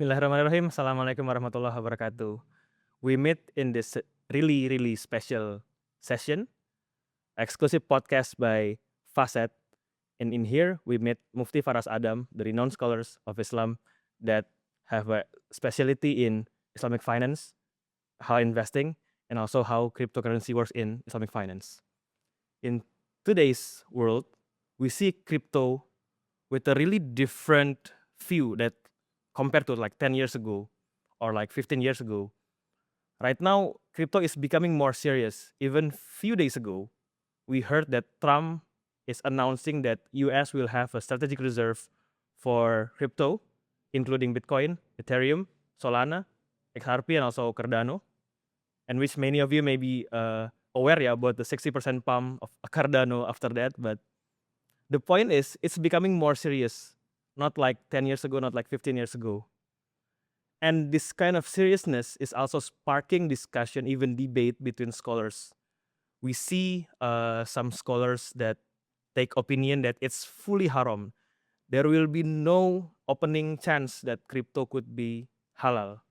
Bismillahirrahmanirrahim. Assalamualaikum warahmatullahi wabarakatuh. We meet in this really special session, exclusive podcast by Fasset. And in here, we meet Mufti Faraz Adam, the renowned scholars of Islam that have a specialty in Islamic finance, how investing, and also how cryptocurrency works in Islamic finance. In today's world, we see crypto with a really different view that compared to like 10 years ago or like 15 years ago. Right now, crypto is becoming more serious. Even few days ago, we heard that Trump is announcing that US will have a strategic reserve for crypto, including Bitcoin, Ethereum, Solana, XRP, and also Cardano, and which many of you may be aware about the 60% pump of Cardano after that. But the point is, it's becoming more serious, not like 10 years ago, not like 15 years ago. And this kind of seriousness is also sparking discussion, even debate between scholars. We see some scholars that take opinion that it's fully haram. There will be no opening chance that crypto could be halal.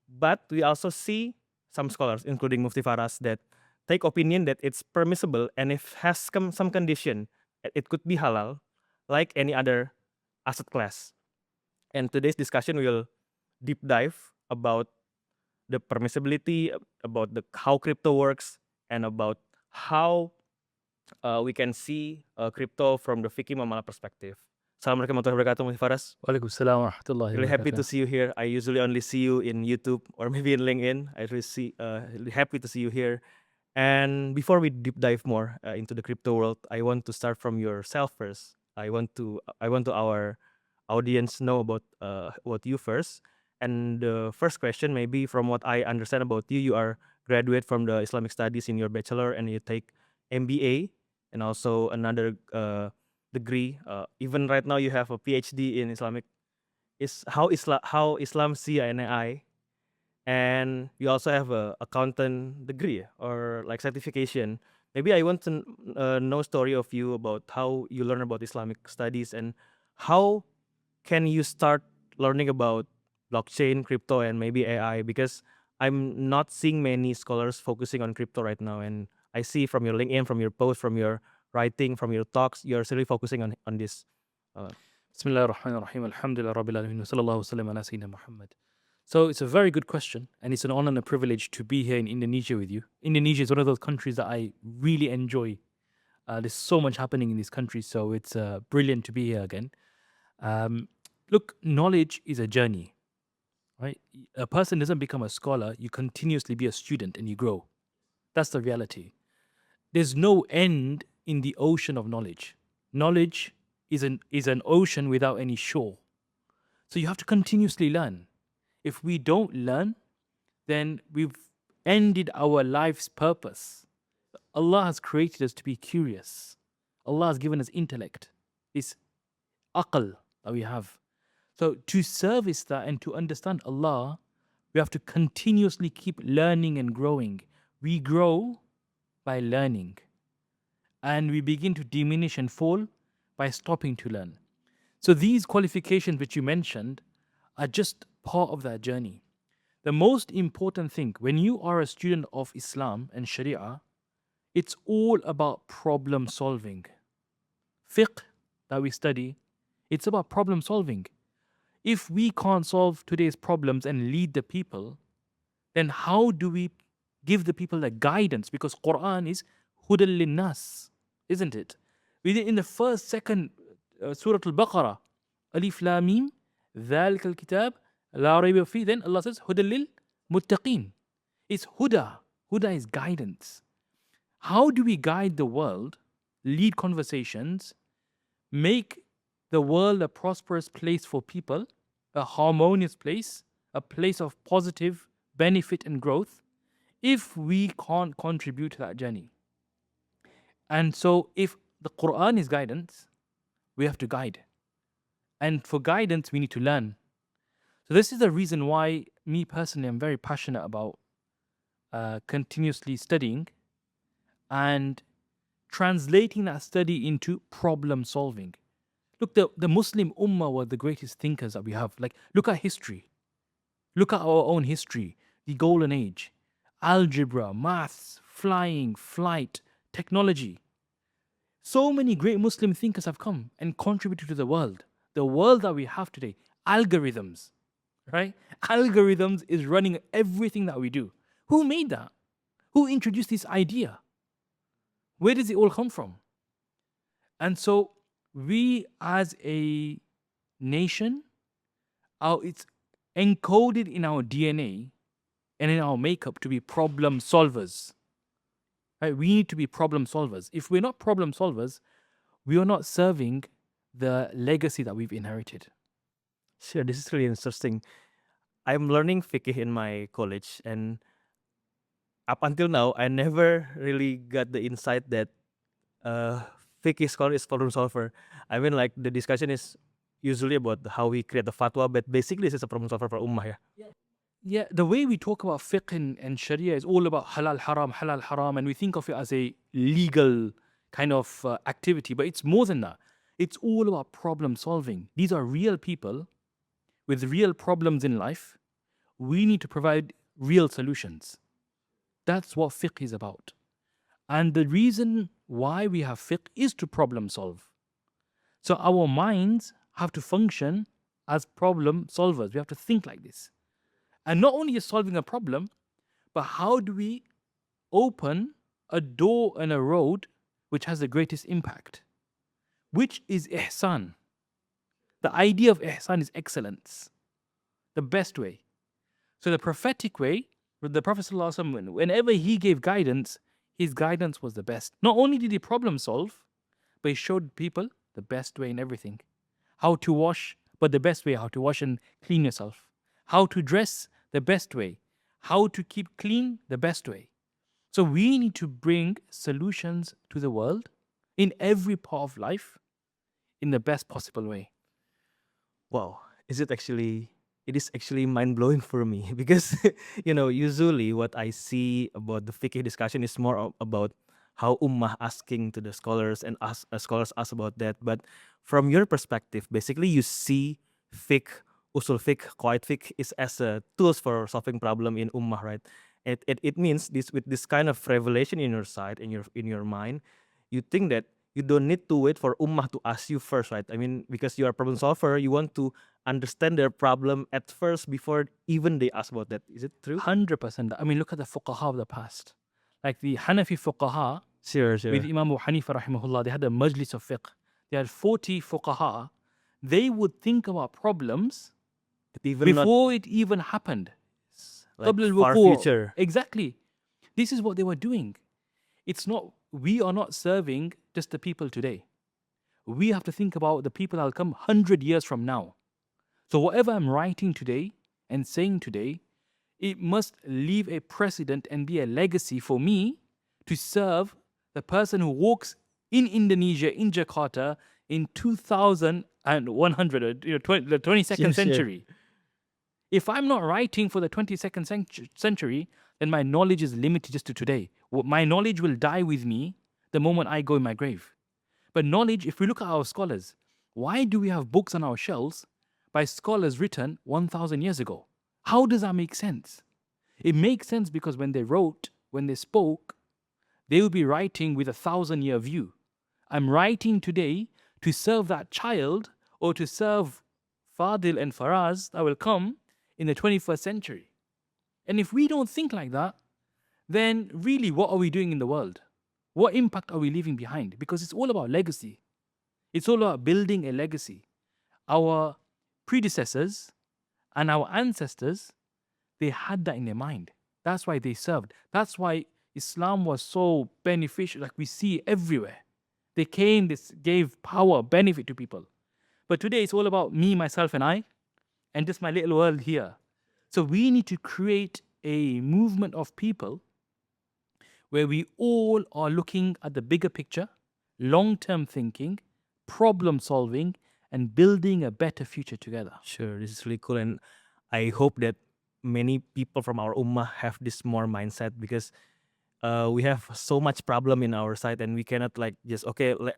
But we also see some scholars, including Mufti Faraz, that take opinion that it's permissible, and if has some condition, it could be halal, like any other asset class. And today's discussion will deep dive about the permissibility, about how crypto works, and about how we can see crypto from the fikih muamalah perspective. Assalamualaikum warahmatullahi wabarakatuh, Mufti Faraz. Waalaikumsalam warahmatullahi Really happy to wabarakatuh. see you here. I usually only see you in YouTube or maybe in LinkedIn. I really happy to see you here. And before we deep dive more into the crypto world, I want to start from yourself first. I want to our audience know about you first. And the first question, maybe from what I understand about you, you are graduate from the Islamic Studies in your bachelor, and you take MBA and also another degree. Even right now, you have a PhD in Islamic how Islam see NAI, and you also have a accountant degree or like certification. Maybe I want to know story of you about how you learn about Islamic studies and how can you start learning about blockchain, crypto, and maybe AI, because I'm not seeing many scholars focusing on crypto right now, and I see from your LinkedIn, from your post, from your writing, from your talks, you're really focusing on this. Bismillah ar-Rahman ar-Rahim. Alhamdulillah Rabbil Alameen. Wa sallallahu wasallam ala Sayyidina Muhammad. So it's a very good question, and it's an honor and a privilege to be here in Indonesia with you. Indonesia is one of those countries that I really enjoy. There's so much happening in this country, so it's brilliant to be here again. Look, knowledge is a journey, right? A person doesn't become a scholar, you continuously be a student and you grow. That's the reality. There's no end in the ocean of knowledge. Knowledge is an ocean without any shore. So you have to continuously learn. If we don't learn, then we've ended our life's purpose. Allah has created us to be curious. Allah has given us intellect, this aql that we have. So to service that and to understand Allah, we have to continuously keep learning and growing. We grow by learning, and we begin to diminish and fall by stopping to learn. So these qualifications which you mentioned are just part of that journey. The most important thing when you are a student of Islam and Sharia, it's all about problem solving. Fiqh that we study, it's about problem solving. If we can't solve today's problems and lead the people, then how do we give the people the guidance? Because Quran is hudal linnas, isn't it? In the first, second Surah Al-Baqarah, Alif Lam Mim, ذَلِكَ الْكِتَابِ لَا رَيْبَ فِيهِ, then Allah says, هُدَى لِلْمُتَّقِينَ. It's huda. Huda is guidance. How do we guide the world, lead conversations, make the world a prosperous place for people, a harmonious place, a place of positive benefit and growth, if we can't contribute to that journey? And so if the Quran is guidance, we have to guide. And for guidance, we need to learn. So this is the reason why me personally, I'm very passionate about continuously studying and translating that study into problem solving. Look, the Muslim Ummah were the greatest thinkers that we have. Like, look at history. Look at our own history, the golden age, algebra, maths, flying, flight, technology. So many great Muslim thinkers have come and contributed to the world. The world that we have today, algorithms, right? Algorithms is running everything that we do. Who made that? Who introduced this idea? Where does it all come from? And so we as a nation, it's encoded in our DNA and in our makeup to be problem solvers. Right? We need to be problem solvers. If we're not problem solvers, we are not serving the legacy that we've inherited. Sure, this is really interesting. I'm learning fiqh in my college, and up until now, I never really got the insight that fiqh scholar is problem solver. I mean, like, the discussion is usually about how we create the fatwa, but basically this is a problem solver for ummah. Yeah, the way we talk about fiqh and Sharia is all about halal haram, and we think of it as a legal kind of activity, but it's more than that. It's all about problem solving. These are real people with real problems in life. We need to provide real solutions. That's what fiqh is about. And the reason why we have fiqh is to problem solve. So our minds have to function as problem solvers. We have to think like this. And not only is solving a problem, but how do we open a door and a road which has the greatest impact? Which is ihsan. The idea of ihsan is excellence. The best way. So the prophetic way, with the Prophet ﷺ, whenever he gave guidance, his guidance was the best. Not only did he problem solve, but he showed people the best way in everything. How to wash, but the best way, how to wash and clean yourself. How to dress, the best way. How to keep clean, the best way. So we need to bring solutions to the world in every part of life in the best possible way. Wow, it is actually mind-blowing for me because usually what I see about the fiqh discussion is more about how ummah asking to the scholars and scholars ask about that. But from your perspective, basically you see fiqh, usul fiqh, qawaid fiqh is as a tools for solving problem in ummah, right? It means this, with this kind of revelation in your side, in your mind, you think that you don't need to wait for ummah to ask you first, right? I mean, because you are a problem solver, you want to understand their problem at first before even they ask about that. Is it true? 100%. I mean, look at the fuqaha of the past. Like the Hanafi fuqaha, Sure. with Imam Abu Hanifa rahimahullah, they had a majlis of fiqh. They had 40 fuqaha. They would think about problems before it even happened. Like قبل far الوقوع. future. Exactly. This is what they were doing. We are not serving just the people today. We have to think about the people that will come 100 years from now. So whatever I'm writing today and saying today, it must leave a precedent and be a legacy for me to serve the person who walks in Indonesia, in Jakarta, in 2100, the 22nd Sure. century. If I'm not writing for the 22nd century, then my knowledge is limited just to today. My knowledge will die with me the moment I go in my grave. But knowledge, if we look at our scholars, why do we have books on our shelves by scholars written 1,000 years ago? How does that make sense? It makes sense because when they wrote, when they spoke, they will be writing with a 1,000-year view. I'm writing today to serve that child or to serve Fadel and Faraz that will come in the 21st century. And if we don't think like that, then really what are we doing in the world? What impact are we leaving behind? Because it's all about legacy. It's all about building a legacy. Our predecessors and our ancestors, they had that in their mind. That's why they served. That's why Islam was so beneficial, like we see everywhere. They came, this gave power, benefit to people. But today it's all about me, myself, and I, and just my little world here. So we need to create a movement of people where we all are looking at the bigger picture, long-term thinking, problem solving, and building a better future together. Sure, this is really cool, and I hope that many people from our ummah have this more mindset because we have so much problem in our side, and we cannot like just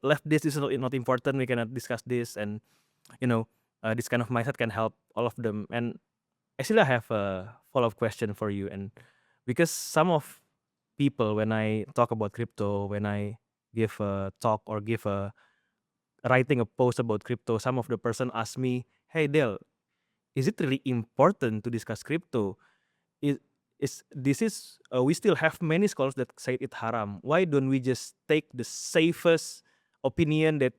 left this is not important. We cannot discuss this, and this kind of mindset can help all of them. And actually, I have a follow-up question for you, and because some of people, when I talk about crypto, when I give a talk or give a writing a post about crypto, some of the person ask me, "Hey Del, is it really important to discuss crypto? We still have many scholars that say it haram. Why don't we just take the safest opinion that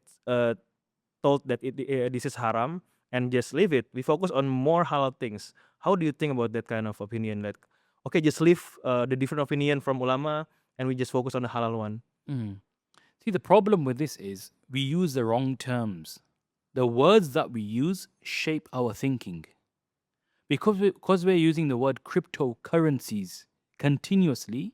told that this is haram and just leave it? We focus on more halal things." How do you think about that kind of opinion? Like, okay, just leave the different opinion from ulama and we just focus on the halal one. See, the problem with this is we use the wrong terms. The words that we use shape our thinking. Because we're using the word cryptocurrencies continuously,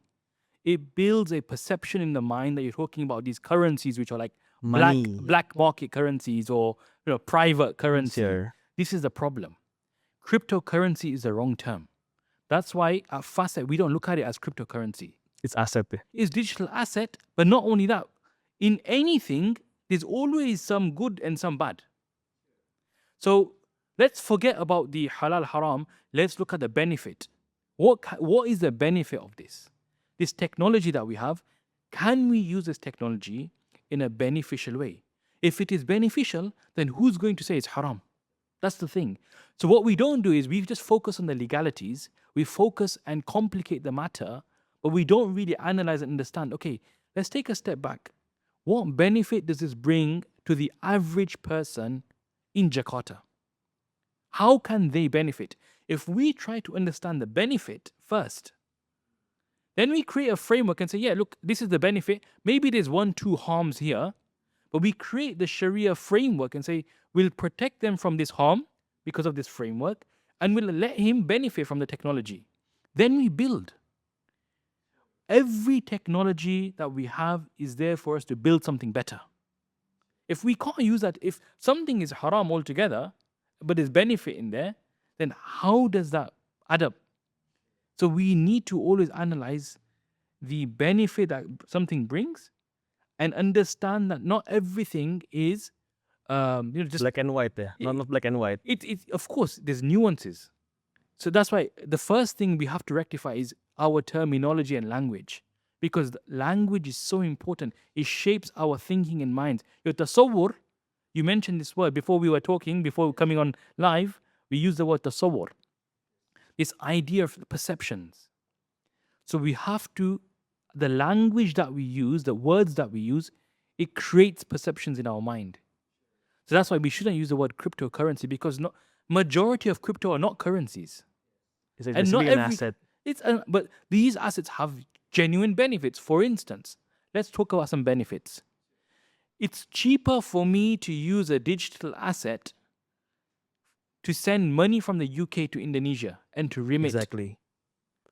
it builds a perception in the mind that you're talking about these currencies which are like Money. black market currencies or private currency. Sure. This is the problem. Cryptocurrency is the wrong term. That's why at Fasset we don't look at it as cryptocurrency. It's asset. It's digital asset, but not only that. In anything, there's always some good and some bad. So let's forget about the halal haram. Let's look at the benefit. What is the benefit of this? This technology that we have, can we use this technology in a beneficial way? If it is beneficial, then who's going to say it's haram? That's the thing. So what we don't do is we just focus on the legalities. We focus and complicate the matter, but we don't really analyze and understand. Okay, let's take a step back. What benefit does this bring to the average person in Jakarta? How can they benefit? If we try to understand the benefit first, then we create a framework and say, yeah, look, this is the benefit. Maybe there's 1-2 harms here, but we create the Sharia framework and say, we'll protect them from this harm because of this framework, and we'll let him benefit from the technology. Then we build. Every technology that we have is there for us to build something better. If we can't use that, if something is haram altogether, but there's benefit in there, then how does that add up? So we need to always analyze the benefit that something brings and understand that not everything is just Black and white, not black and white. It of course there's nuances. So that's why the first thing we have to rectify is our terminology and language, because language is so important. It shapes our thinking and minds. Your tasawwur, you mentioned this word before we were talking, before coming on live, we used the word tasawwur. This idea of perceptions. So we have to, the language that we use, the words that we use, it creates perceptions in our mind. So that's why we shouldn't use the word cryptocurrency, because majority of crypto are not currencies. It's basically an asset. But these assets have genuine benefits. For instance, let's talk about some benefits. It's cheaper for me to use a digital asset to send money from the UK to Indonesia and to remit. Exactly.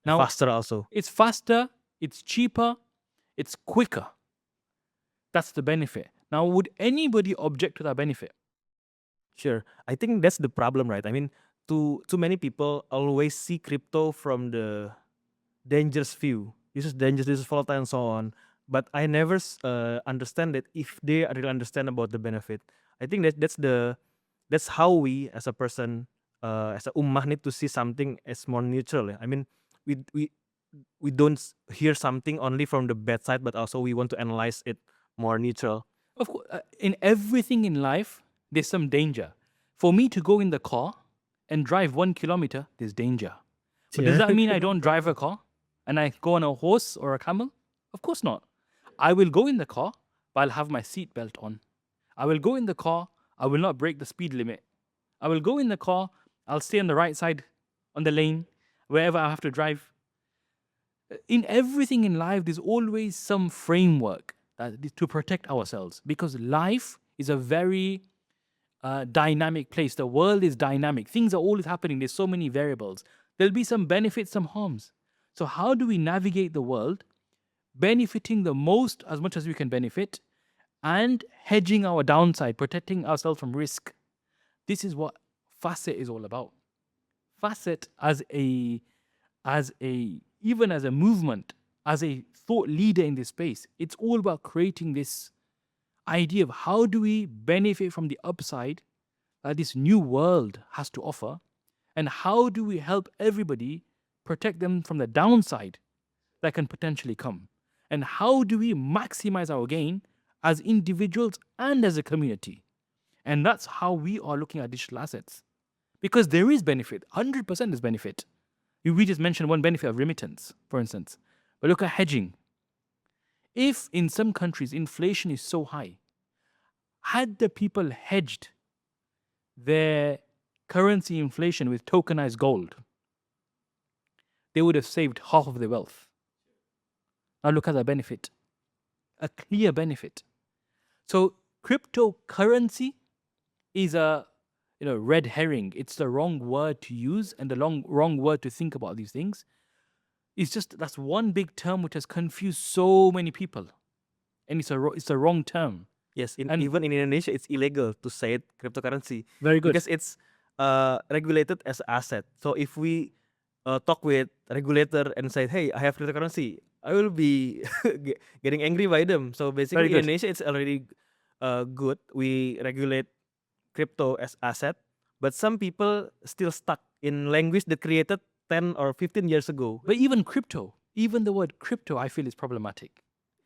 Now, Faster also. It's faster, it's cheaper, it's quicker. That's the benefit. Now, would anybody object to that benefit? Sure. I think that's the problem, right? I mean, too many people always see crypto from the dangerous view. This is dangerous, this is volatile, and so on. But I never understand that if they really understand about the benefit. I think that's how we as a person, as a ummah, need to see something as more neutral. I mean, we don't hear something only from the bad side, but also we want to analyze it more neutral. Of course, in everything in life, there's some danger. For me to go in the car and drive 1 kilometer, there's danger. But does that mean I don't drive a car and I go on a horse or a camel? Of course not. I will go in the car, but I'll have my seatbelt on. I will go in the car, I will not break the speed limit. I will go in the car, I'll stay on the right side, on the lane, wherever I have to drive. In everything in life, there's always some framework to protect ourselves, because life is a very dynamic place. The world is dynamic. Things are always happening. There's so many variables. There'll be some benefits, some harms. So how do we navigate the world, benefiting the most as much as we can benefit, and hedging our downside, protecting ourselves from risk? This is what Fasset is all about. Fasset even as a movement, as a thought leader in this space, it's all about creating this idea of how do we benefit from the upside that this new world has to offer, and how do we help everybody protect them from the downside that can potentially come, and how do we maximize our gain as individuals and as a community. And that's how we are looking at digital assets, because there is benefit, 100% is benefit. We just mentioned one benefit of remittance, for instance, but look at hedging. If in some countries inflation is so high, had the people hedged their currency inflation with tokenized gold, they would have saved half of their wealth. Now look at the benefit, a clear benefit. So cryptocurrency is a red herring. It's the wrong word to use and the wrong word to think about these things. It's just that's one big term which has confused so many people, and it's a wrong term. Yes, And- even in Indonesia, it's illegal to say it cryptocurrency Very good. because it's regulated as asset. So if we talk with regulator and say, "Hey, I have cryptocurrency," I will be getting angry by them. So basically, Very in good. Indonesia, it's already good. We regulate crypto as asset, but some people still stuck in language that created 10 or 15 years ago. But even crypto, even the word crypto, I feel is problematic.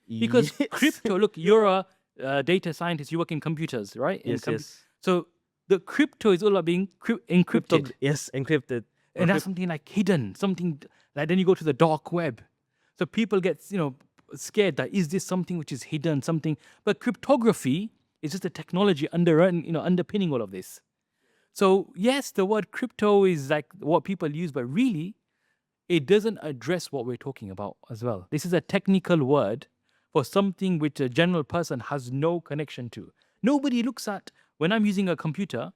Because Yes. crypto, look, you're a data scientist, you work in computers, right? In Yes. So the crypto is all about being encrypted. Yes, encrypted. And that's something like hidden, something like then you go to the dark web. So people get, scared that is this something which is hidden, something. But cryptography is just a technology underpinning all of this. So yes, the word crypto is like what people use, but really, it doesn't address what we're talking about as well. This is a technical word for something which a general person has no connection to. Nobody looks at, when I'm using a computer,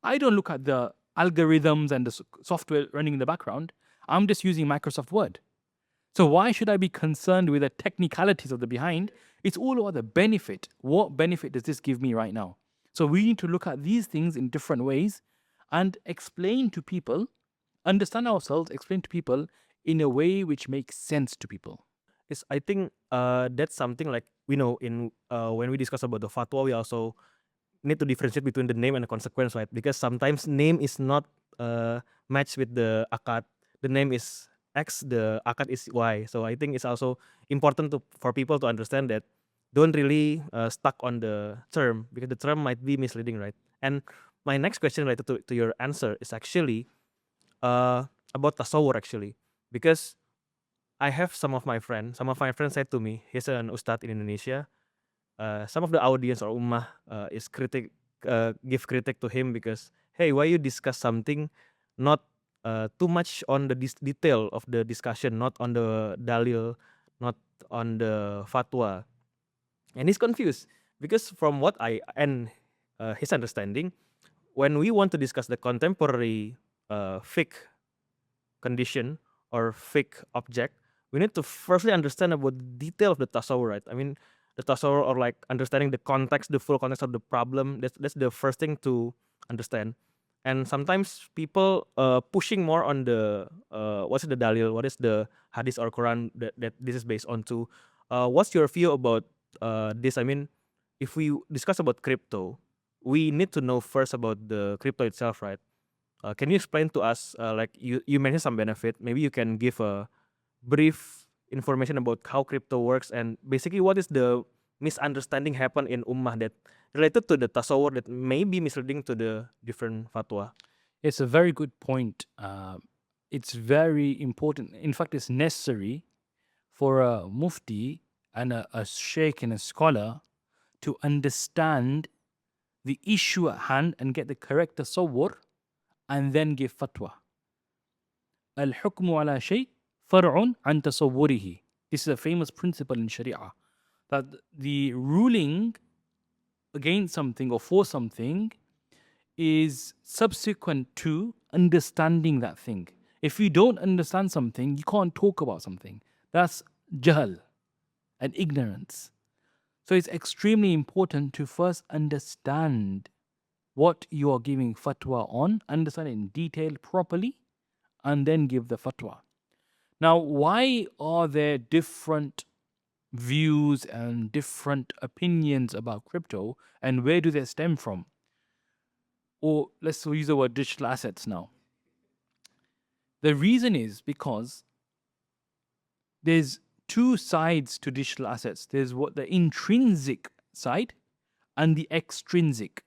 I don't look at the algorithms and the software running in the background. I'm just using Microsoft Word. So why should I be concerned with the technicalities of the behind? It's all about the benefit. What benefit does this give me right now? So we need to look at these things in different ways and explain to people, understand ourselves, explain to people in a way which makes sense to people. Yes, I think that's something like we know in when we discuss about the fatwa, we also need to differentiate between the name and the consequence, right? Because sometimes name is not matched with the akad. The name is X, the akad is Y. So I think it's also important for people to understand that don't really stuck on the term, because the term might be misleading, right? And my next question related to your answer is actually about tasawwur actually, because I have some of my friends said to me, he's an ustad in Indonesia. Some of the audience or ummah is give critic to him because, hey, why you discuss something not too much on the detail of the discussion, not on the dalil, not on the fatwa. And he's confused because from what his understanding, when we want to discuss the contemporary fiqh condition or fiqh object, we need to firstly understand about the detail of the tasawwur, right? I mean, the tasawwur, or like understanding the context, the full context of the problem. That's the first thing to understand. And sometimes people pushing more on the what's the dalil, what is the hadith or Quran that this is based on to. What's your view about this? I mean, if we discuss about crypto, we need to know first about the crypto itself, right? Can you explain to us, like you mentioned some benefit, maybe you can give a brief information about how crypto works, and basically what is the misunderstanding happen in ummah that related to the tasawwur that may be misleading to the different fatwa. It's a very good point. It's very important. In fact, it's necessary for a mufti and a sheikh and a scholar to understand the issue at hand and get the correct tasawwur and then give fatwa. Al-hukmu ala shay far'un an tasawwurihi. This is a famous principle in Sharia, that the ruling against something or for something is subsequent to understanding that thing. If you don't understand something, you can't talk about something. That's jahl and ignorance. So it's extremely important to first understand what you are giving fatwa on, understand it in detail properly, and then give the fatwa. Now, why are there different views and different opinions about crypto, and where do they stem from? Or let's use the word digital assets now. The reason is because there's two sides to digital assets. There's what the intrinsic side and the extrinsic,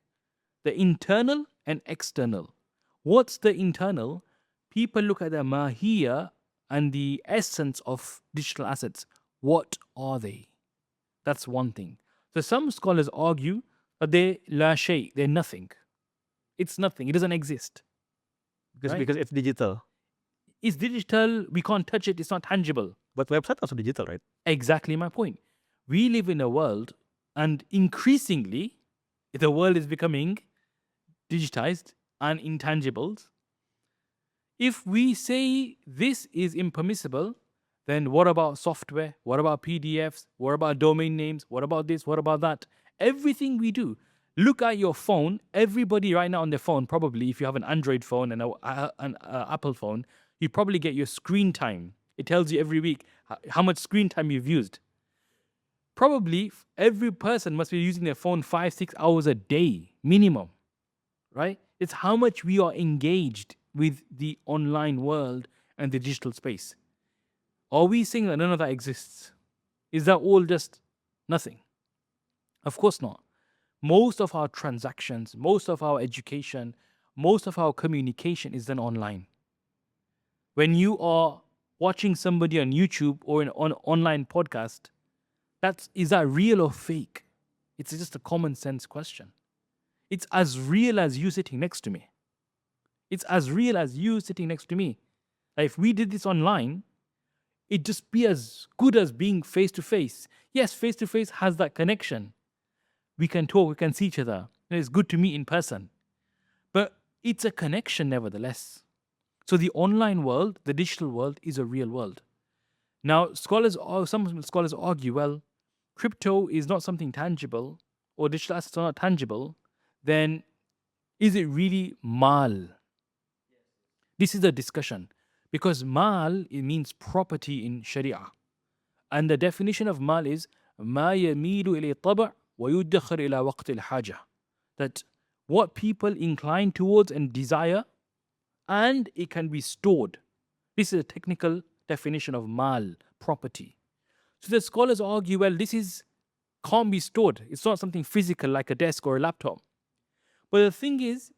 the internal and external. What's the internal? People look at the mahiyya and the essence of digital assets. What are they? That's one thing. So some scholars argue that they're la shay, they're nothing. It's nothing. It doesn't exist. Right? Because it's digital. It's digital. We can't touch it. It's not tangible. But website also digital, right? Exactly my point. We live in a world, and increasingly, the world is becoming digitized and intangibles. If we say this is impermissible, then what about software? What about PDFs? What about domain names? What about this? What about that? Everything we do. Look at your phone. Everybody right now on their phone, probably, if you have an Android phone and an Apple phone, you probably get your screen time. It tells you every week how much screen time you've used. Probably every person must be using their phone 5-6 hours a day, minimum, right? It's how much we are engaged with the online world and the digital space. Are we saying that none of that exists? Is that all just nothing? Of course not. Most of our transactions, most of our education, most of our communication is done online. When you are watching somebody on YouTube or an online podcast, is that real or fake? It's just a common sense question. It's as real as you sitting next to me. It's as real as you sitting next to me. Like if we did this online, it'd just be as good as being face to face. Yes, face to face has that connection. We can talk, we can see each other. And it's good to meet in person. But it's a connection nevertheless. So the online world, the digital world, is a real world. Now, some scholars argue, well, crypto is not something tangible, or digital assets are not tangible, then is it really mal? This is a discussion. Because mal, it means property in Sharia. And the definition of mal is ما يميل إلى الطبع ويدخر إلى وقت الحاجة. That what people incline towards and desire, and it can be stored. This is a technical definition of mal, property. So the scholars argue, well, can't be stored. It's not something physical like a desk or a laptop. But the thing is,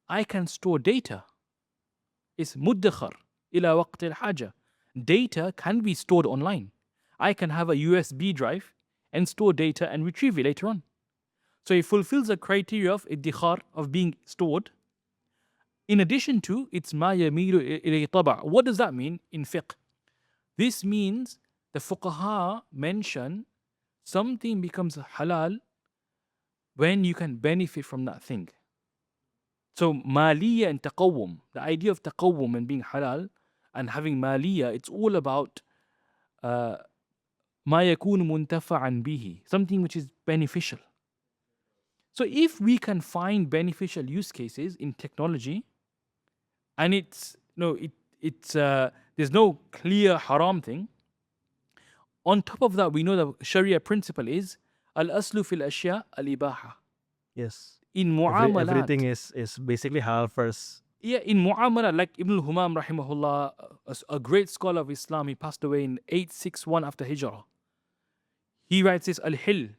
I can store data. It's muddakhar ila waqt al-haja. Data can be stored online. I can have a USB drive and store data and retrieve it later on. So it fulfills the criteria of iddikhar, of being stored. In addition to, it's ma yamilu ilay taba'. What does that mean in fiqh? This means the fuqaha mention something becomes halal when you can benefit from that thing. So maliya and taqawwum, the idea of taqawwum and being halal and having maliya, it's all about ma yakunu muntafa'an bihi, something which is beneficial. So if we can find beneficial use cases in technology, and there's no clear haram thing. On top of that, we know the Sharia principle is al-aslu fil ashya al-ibaha. Yes. In mu'amalat, Everything is basically halal first. Yeah, in mu'amalat, like Ibn al-Humam rahimahullah, a great scholar of Islam, he passed away in 861 after Hijrah. He writes this, al-hil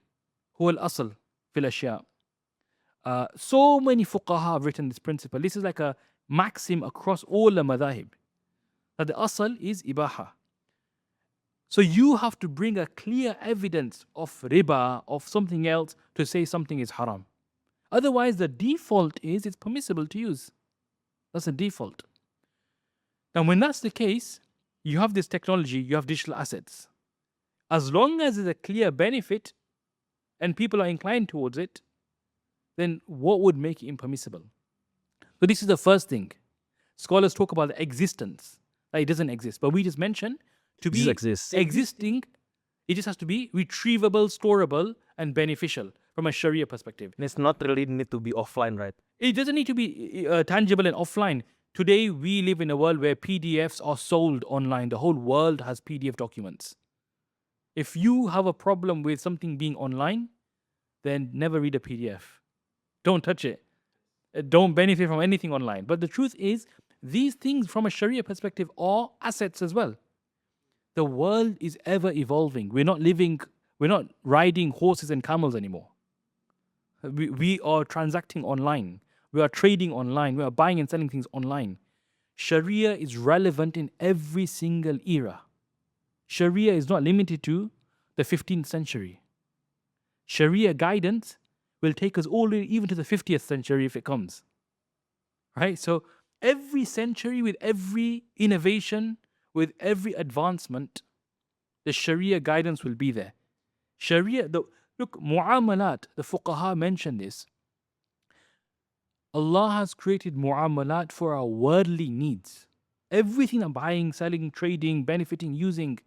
huwa al-asl fil ashya. So many fuqaha have written this principle. This is like a maxim across all the madhahib, that the asl is ibaha. So you have to bring a clear evidence of riba, of something else, to say something is haram. Otherwise, the default is it's permissible to use. That's the default. Now, when that's the case, you have this technology, you have digital assets. As long as there's a clear benefit and people are inclined towards it, then what would make it impermissible? So this is the first thing. Scholars talk about the existence. That it doesn't exist. But we just mentioned to be existing, it just has to be retrievable, storable, and beneficial from a Sharia perspective. And it's not really need to be offline, right? It doesn't need to be tangible and offline. Today, we live in a world where PDFs are sold online. The whole world has PDF documents. If you have a problem with something being online, then never read a PDF. Don't touch it. Don't benefit from anything online. But the truth is, these things from a Sharia perspective are assets as well. The world is ever evolving. We're not riding horses and camels anymore. We are transacting online. We are trading online. We are buying and selling things online. Sharia is relevant in every single era. Sharia is not limited to the 15th century. Sharia guidance will take us all the way even to the 50th century if it comes. Right? So every century, with every innovation, with every advancement, the Sharia guidance will be there. Look, mu'amalat, the fuqaha mentioned this. Allah has created mu'amalat for our worldly needs. Everything I'm buying, selling, trading, benefiting, using,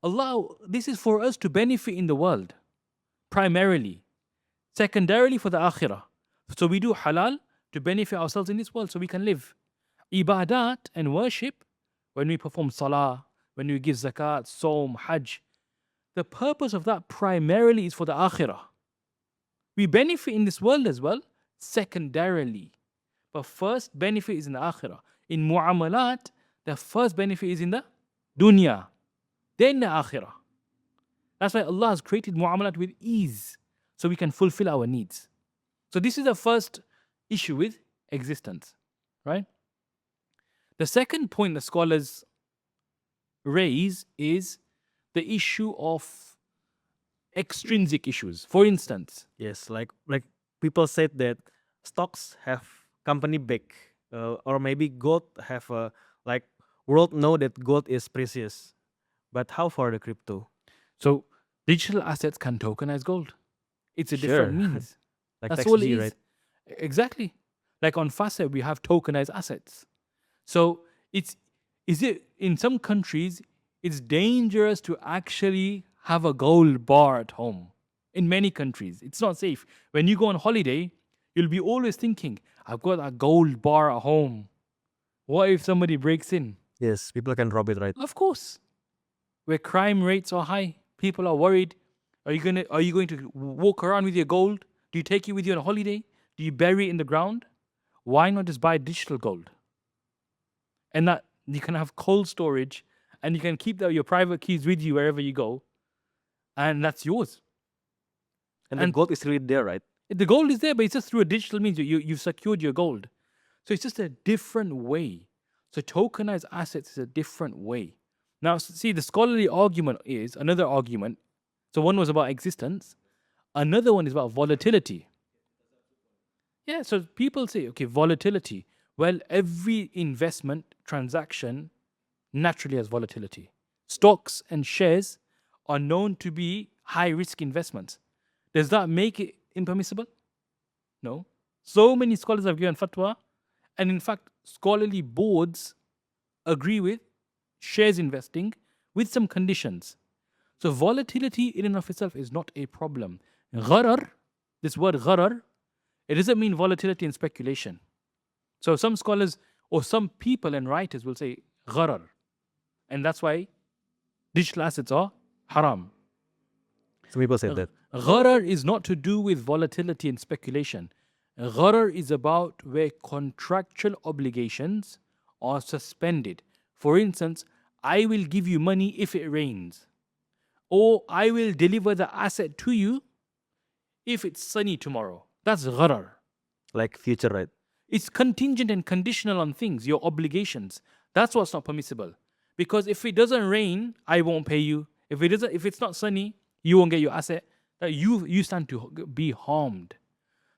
Allah, this is for us to benefit in the world, primarily. Secondarily, for the akhirah. So we do halal to benefit ourselves in this world so we can live. Ibadat and worship, when we perform salah, when we give zakat, saum, hajj, the purpose of that primarily is for the akhirah. We benefit in this world as well, secondarily. But first benefit is in the akhirah. In mu'amalat, the first benefit is in the dunya, then the akhirah. That's why Allah has created mu'amalat with ease, so we can fulfill our needs. So this is the first issue with existence, right? The second point the scholars raise is the issue of extrinsic issues. For instance, Yes, like people said that stocks have company back, or maybe gold have like world know that gold is precious, but how for the crypto? so digital assets can tokenize gold. It's a different Sure. means. Like That's all it TaxG, is. right? Exactly. Like on Fasset, we have tokenized assets. So is it in some countries, it's dangerous to actually have a gold bar at home. In many countries, it's not safe. When you go on holiday, you'll be always thinking, I've got a gold bar at home. What if somebody breaks in? Yes, people can rob it, right? Of course. Where crime rates are high, people are worried. Are you going to walk around with your gold? Do you take it with you on a holiday? Do you bury it in the ground? Why not just buy digital gold? And that you can have cold storage and you can keep your private keys with you wherever you go. And that's yours. And the And- gold is really there, right? The gold is there, but it's just through a digital means. You've secured your gold. So it's just a different way. So tokenized assets is a different way. Now, see, the scholarly argument is another argument. So one was about existence. Another one is about volatility. Yeah, so people say, okay, volatility. Well, every investment transaction naturally has volatility. Stocks and shares are known to be high risk investments. Does that make it impermissible? No. So many scholars have given fatwa, and in fact, scholarly boards agree with shares investing with some conditions. So volatility in and of itself is not a problem. Gharar, this word gharar, it doesn't mean volatility and speculation. So some scholars or some people and writers will say gharar. And that's why digital assets are haram. Some people said that. Gharar is not to do with volatility and speculation. Gharar is about where contractual obligations are suspended. For instance, I will give you money if it rains. Or I will deliver the asset to you if it's sunny tomorrow. That's gharar. Like future, right? It's contingent and conditional on things, your obligations. That's what's not permissible. Because if it doesn't rain, I won't pay you. If it's not sunny, you won't get your asset. That you stand to be harmed.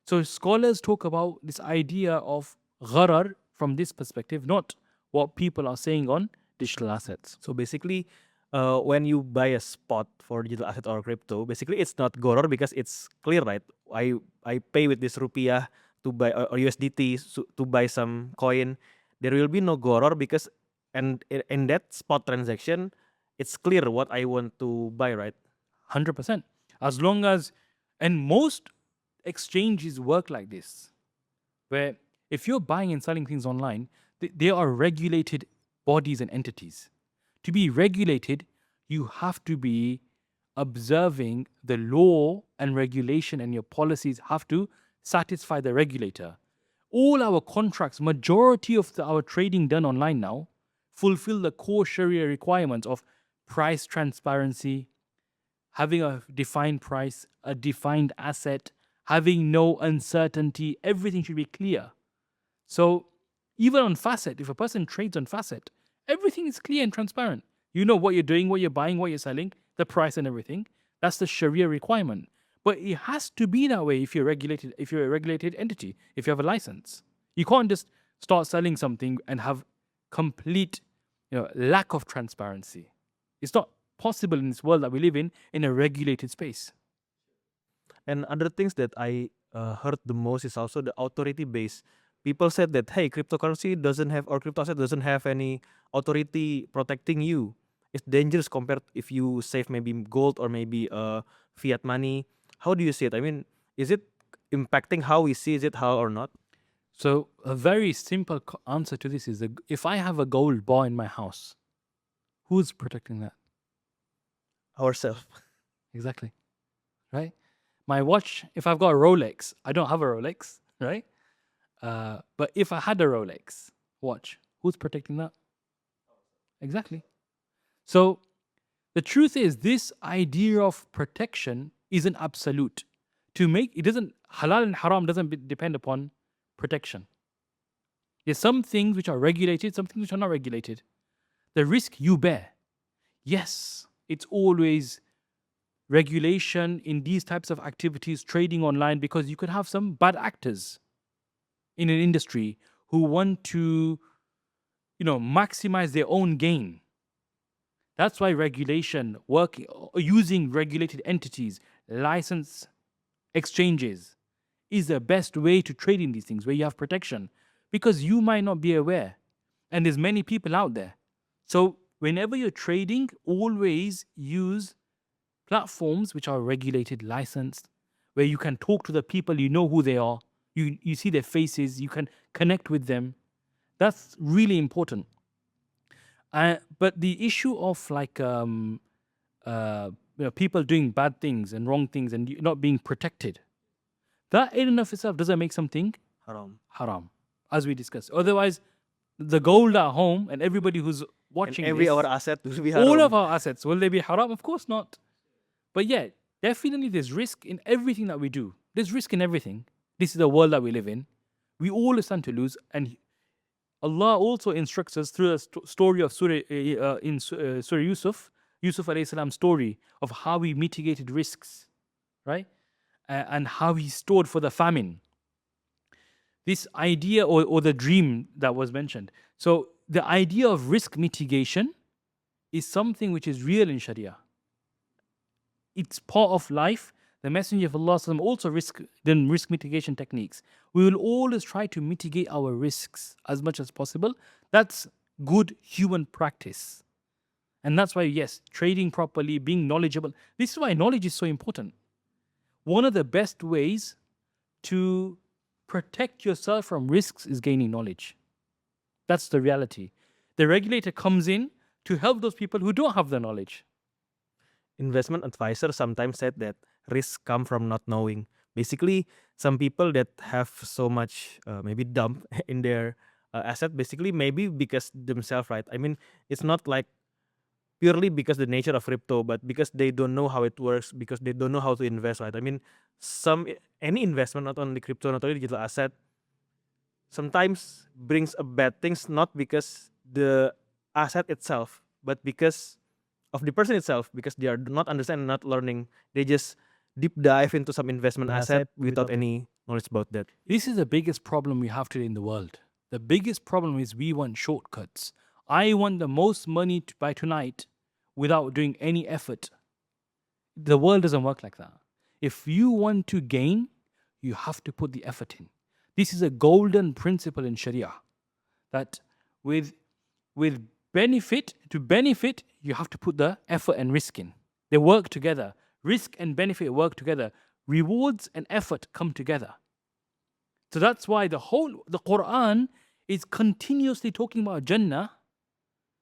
So scholars talk about this idea of gharar from this perspective, not what people are saying on digital assets. So basically, when you buy a spot for digital asset or crypto, basically it's not goror because it's clear, right? I pay with this rupiah to buy or USDT to buy some coin. There will be no goror because and in that spot transaction, it's clear what I want to buy, right? 100%. As long as, and most exchanges work like this, where If you're buying and selling things online, they are regulated bodies and entities. To be regulated, you have to be observing the law and regulation, and your policies have to satisfy the regulator. All our contracts, majority of our trading done online now, fulfill the core Sharia requirements of price transparency, having a defined price, a defined asset, having no uncertainty. Everything should be clear. So even on Fasset, if a person trades on Fasset, everything is clear and transparent. You know what you're doing, what you're buying, what you're selling, the price and everything. That's the Sharia requirement. But it has to be that way if you're regulated, if you're a regulated entity, if you have a license. You can't just start selling something and have complete lack of transparency. It's not possible in this world that we live in a regulated space. And other things that I heard the most is also the authority base. People said that, hey, cryptocurrency doesn't have, or crypto asset doesn't have any authority protecting you. It's dangerous compared if you save maybe gold or maybe fiat money. How do you see it? I mean, is it impacting how we see it, how or not? So a very simple answer to this is if I have a gold bar in my house, who's protecting that? Ourselves. Exactly. Right? My watch, if I've got a Rolex, I don't have a Rolex, right? But if I had a Rolex watch, who's protecting that? Exactly. So the truth is, this idea of protection isn't absolute. Halal and haram doesn't depend upon protection. There's some things which are regulated, some things which are not regulated. The risk you bear. Yes, it's always regulation in these types of activities, trading online, because you could have some bad actors in an industry who want to, maximize their own gain. That's why regulation, using regulated entities, license exchanges, is the best way to trade in these things, where you have protection, because you might not be aware, and there's many people out there. So whenever you're trading, always use platforms which are regulated, licensed, where you can talk to the people, you know who they are, you see their faces, you can connect with them. That's really important. But the issue of people doing bad things and wrong things and not being protected, that in and of itself doesn't make something haram, as we discussed. Otherwise, the gold at home and everybody who's watching and every this, our asset will be haram. all of our assets, will they be haram? Of course not. But yeah, definitely there's risk in everything that we do. There's risk in everything. This is the world that we live in. We all stand to lose. And Allah also instructs us through the story of Surah Yusuf alayhi salam's story of how he mitigated risks, right? And how he stored for the famine. This idea or the dream that was mentioned. So the idea of risk mitigation is something which is real in Sharia. It's part of life. The Messenger of Allah also risk mitigation techniques. We will always try to mitigate our risks as much as possible. That's good human practice. And that's why, yes, trading properly, being knowledgeable. This is why knowledge is so important. One of the best ways to protect yourself from risks is gaining knowledge. That's the reality. The regulator comes in to help those people who don't have the knowledge. Investment advisors sometimes said that risks come from not knowing. Basically, some people that have so much maybe dump in their asset, basically maybe because themselves, right? I mean, it's not like purely because the nature of crypto, but because they don't know how it works, because they don't know how to invest, right? I mean, any investment, not only crypto, not only digital asset, sometimes brings a bad things, not because the asset itself, but because of the person itself, because they are not understanding, not learning. They just deep dive into some investment asset without any knowledge about that. This is the biggest problem we have today in the world. The biggest problem is we want shortcuts. I want the most money by tonight without doing any effort. The world doesn't work like that. If you want to gain, you have to put the effort in. This is a golden principle in Sharia, that with benefit, you have to put the effort and risk in. They work together. Risk and benefit work together. Rewards and effort come together. So that's why the Quran is continuously talking about Jannah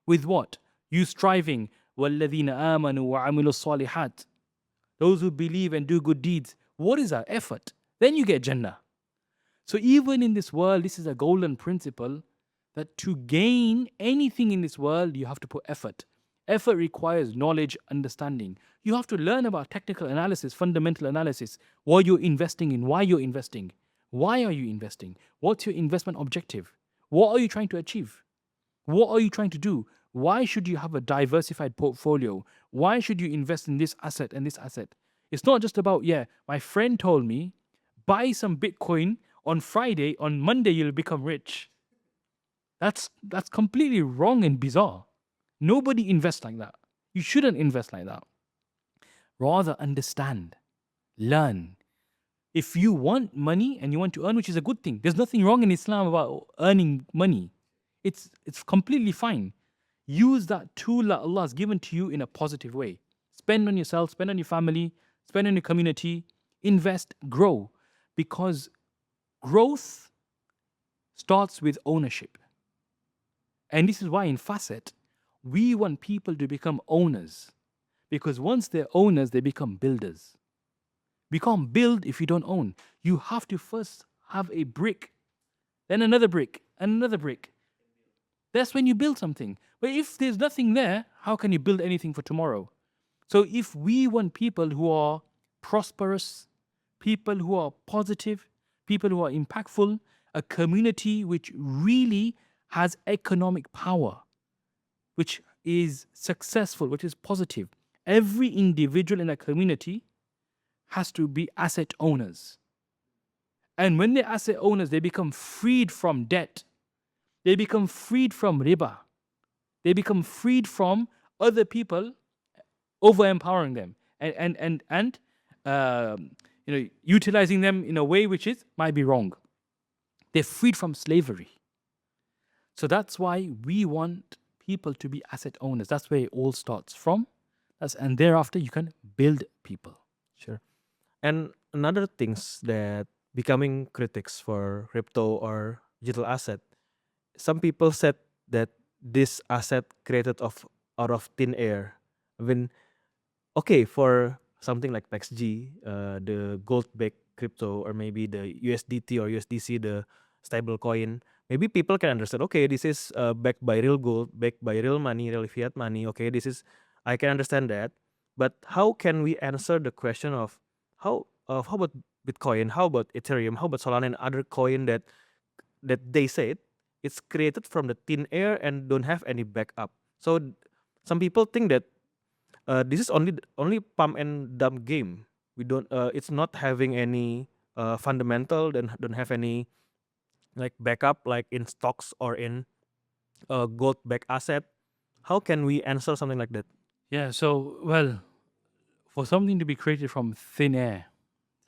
with what? You striving. وَالَّذِينَ آمَنُوا وَعَمِلُوا الصَّالِحَاتِ. Those who believe and do good deeds. What is that? Effort. Then you get Jannah. So even in this world, this is a golden principle that to gain anything in this world, you have to put effort. Effort requires knowledge, understanding. You have to learn about technical analysis, fundamental analysis, what you're investing in, why you're investing. Why are you investing? What's your investment objective? What are you trying to achieve? What are you trying to do? Why should you have a diversified portfolio? Why should you invest in this asset and this asset? It's not just about, yeah, my friend told me, buy some Bitcoin on Friday, on Monday you'll become rich. That's completely wrong and bizarre. Nobody invests like that. You shouldn't invest like that. Rather understand, learn. If you want money and you want to earn, which is a good thing, there's nothing wrong in Islam about earning money. It's completely fine. Use that tool that Allah has given to you in a positive way. Spend on yourself, spend on your family, spend on your community, invest, grow. Because growth starts with ownership. And this is why in Fasset, we want people to become owners. Because once they're owners, they become builders. We can't build if you don't own. You have to first have a brick, then another brick, and another brick. That's when you build something. But if there's nothing there, how can you build anything for tomorrow? So if we want people who are prosperous, people who are positive, people who are impactful, a community which really has economic power, which is successful, which is positive, every individual in a community has to be asset owners. And when they're asset owners, they become freed from debt. They become freed from riba. They become freed from other people over empowering them and utilizing them in a way which might be wrong. They're freed from slavery. So that's why we want people to be asset owners. That's where it all starts from. And thereafter you can build people. Sure. And another things that becoming critics for crypto or digital asset, some people said that this asset created out of thin air. I mean, okay, for something like PaxG, the gold-backed crypto, or maybe the USDT or USDC, the stable coin, maybe people can understand, okay, this is backed by real gold, backed by real money, real fiat money. Okay, I can understand that. But how can we answer the question of how about Bitcoin, how about Ethereum, how about Solana and other coin that they said it's created from the thin air and don't have any backup. So some people think that this is only pump and dump game. We don't. It's not having any fundamental. Then don't have any like backup like in stocks or in gold backed asset. How can we answer something like that? Yeah, so, well, for something to be created from thin air,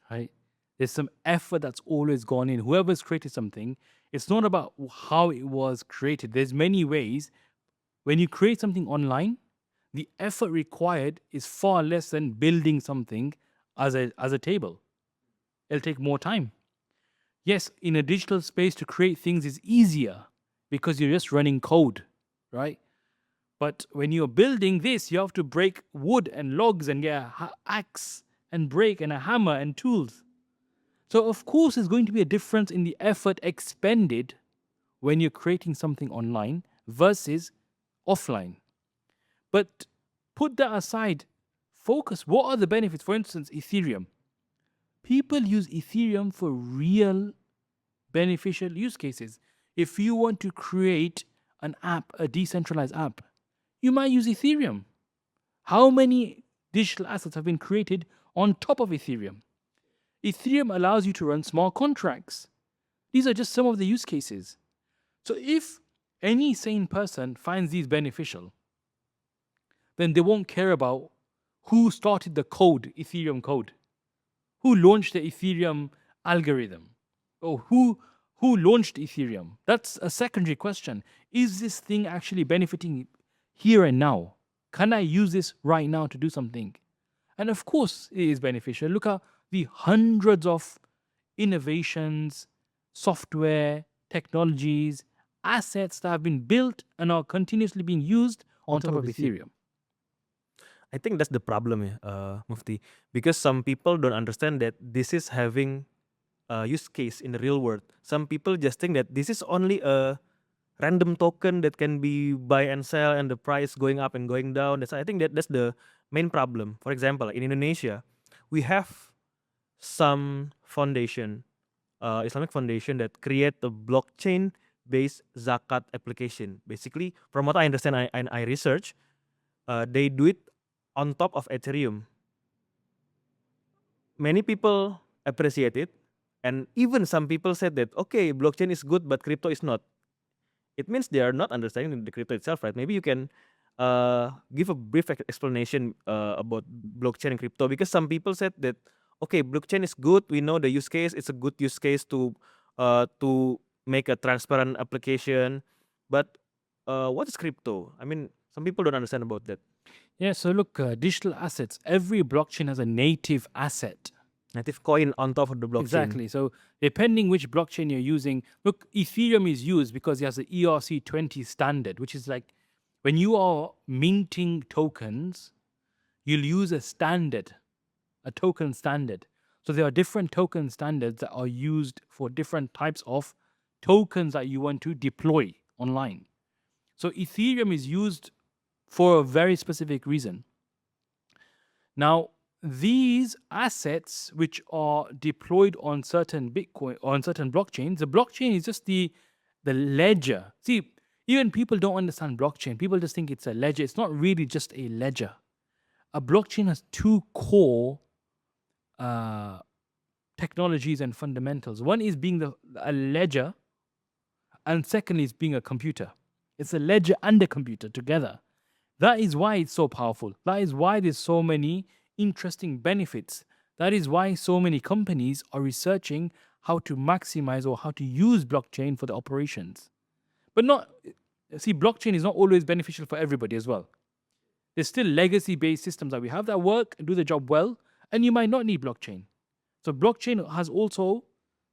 right? There's some effort that's always gone in. Whoever's created something, it's not about how it was created. There's many ways. When you create something online, the effort required is far less than building something as a table. It'll take more time. Yes, in a digital space to create things is easier because you're just running code, right? But when you're building this, you have to break wood and logs and get an axe and break and a hammer and tools. So of course there's going to be a difference in the effort expended when you're creating something online versus offline. But put that aside, focus. What are the benefits? For instance, Ethereum. People use Ethereum for real beneficial use cases. If you want to create an app, a decentralized app, you might use Ethereum. How many digital assets have been created on top of Ethereum? Ethereum allows you to run small contracts. These are just some of the use cases. So if any sane person finds these beneficial, then they won't care about who started the code, Ethereum code, who launched the Ethereum algorithm, or who launched Ethereum. That's a secondary question. Is this thing actually benefiting here and now? Can I use this right now to do something? And of course it is beneficial. Look at the hundreds of innovations, software, technologies, assets that have been built and are continuously being used on top of Ethereum. I think that's the problem, Mufti, because some people don't understand that this is having a use case in the real world. Some people just think that this is only a random token that can be buy and sell and the price going up and going down. I think that's the main problem. For example, in Indonesia, we have some foundation, Islamic foundation that create a blockchain-based zakat application. Basically, from what I understand, I research, they do it on top of Ethereum. Many people appreciate it, and even some people said that okay, blockchain is good, but crypto is not. It means they are not understanding the crypto itself, right? Maybe you can give a brief explanation about blockchain and crypto, because some people said that okay, blockchain is good. We know the use case. It's a good use case to make a transparent application. But what is crypto? I mean, some people don't understand about that. Yeah, so look, digital assets, every blockchain has a native asset. Native coin on top of the blockchain. Exactly. So depending which blockchain you're using, look, Ethereum is used because it has the ERC20 standard, which is like when you are minting tokens, you'll use a standard, a token standard. So there are different token standards that are used for different types of tokens that you want to deploy online. So Ethereum is used for a very specific reason. Now, these assets which are deployed on certain Bitcoin, on certain blockchains, the blockchain is just the ledger. See, even people don't understand blockchain. People just think it's a ledger. It's not really just a ledger. A blockchain has two core technologies and fundamentals. One is being a ledger, and secondly is being a computer. It's a ledger and a computer together. That is why it's so powerful. That is why there's so many interesting benefits. That is why so many companies are researching how to maximize or how to use blockchain for the operations. But blockchain is not always beneficial for everybody as well. There's still legacy-based systems that we have that work and do the job well, and you might not need blockchain. So blockchain has also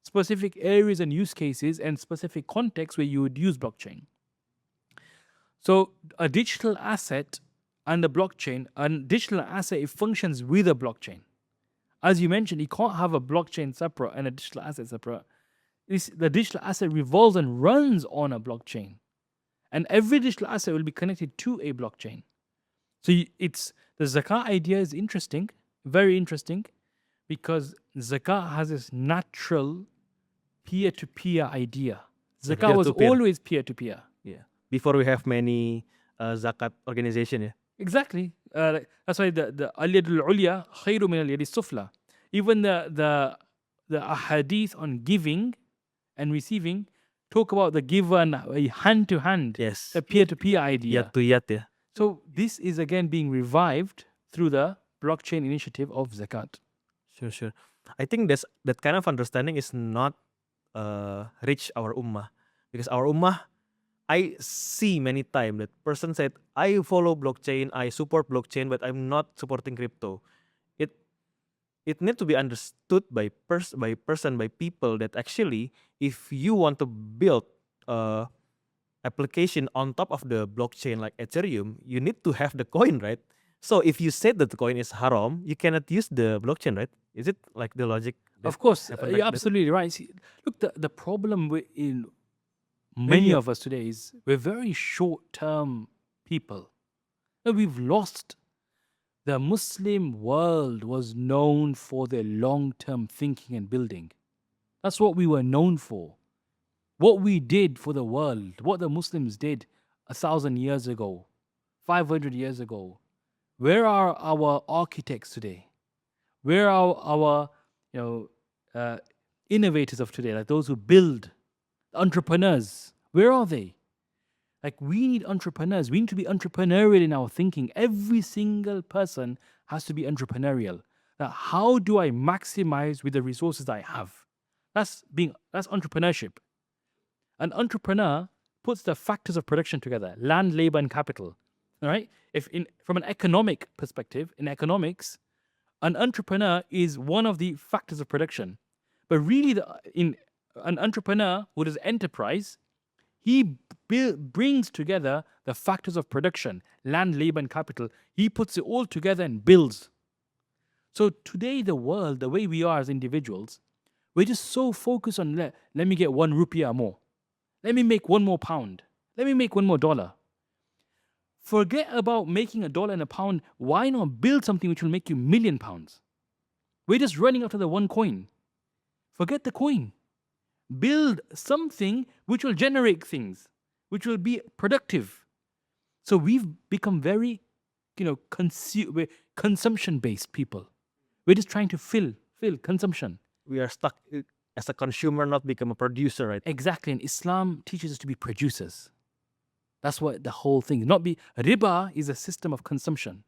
specific areas and use cases and specific contexts where you would use blockchain. So a digital asset and a blockchain, it functions with a blockchain. As you mentioned, you can't have a blockchain separate and a digital asset separate. The digital asset revolves and runs on a blockchain. And every digital asset will be connected to a blockchain. So the zakat idea is interesting, very interesting, because zakat has this natural peer-to-peer idea. Zakat was always peer-to-peer. Yeah. Before we have many zakat organization, yeah. Exactly. That's why the al-yadul ulya khayru min al-yadi sufla. Even the ahadith on giving and receiving talk about the giver and hand to hand. Yes. The peer-to-peer idea. Yad to yad, yeah. So this is again being revived through the blockchain initiative of zakat. Sure. I think that kind of understanding is not reach our ummah, because our ummah, I see many times that person said, I follow blockchain, I support blockchain, but I'm not supporting crypto. It need to be understood by people that actually, if you want to build application on top of the blockchain like Ethereum, you need to have the coin, right? So if you said that the coin is haram, you cannot use the blockchain, right? Is it like the logic? Of course, you're absolutely right. See, look, the problem in many of us today is we're very short-term people. We've lost. The Muslim world was known for their long-term thinking and building. That's what we were known for. What we did for the world, what the Muslims did 1,000 years ago, 500 years ago. Where are our architects today? Where are our innovators of today, like those who build, entrepreneurs? Where are they? Like, we need entrepreneurs. We need to be entrepreneurial in our thinking. Every single person has to be entrepreneurial. Now, how do I maximize with the resources I have? That's entrepreneurship. An entrepreneur puts the factors of production together: land, labor, and capital. All right. From an economic perspective, in economics, an entrepreneur is one of the factors of production. But really, in an entrepreneur who does enterprise, he brings together the factors of production, land, labor, and capital. He puts it all together and builds. So today, the world, the way we are as individuals, we're just so focused on let me get 1 rupiah more. Let me make 1 more pound. Let me make 1 more dollar. Forget about making $1 and a pound. Why not build something which will make you £1,000,000? We're just running after the one coin. Forget the coin. Build something which will generate things, which will be productive. So we've become very, we're consumption-based people. We're just trying to fill consumption. We are stuck as a consumer, not become a producer, right? Exactly. And Islam teaches us to be producers. That's what the whole thing. Not be riba is a system of consumption,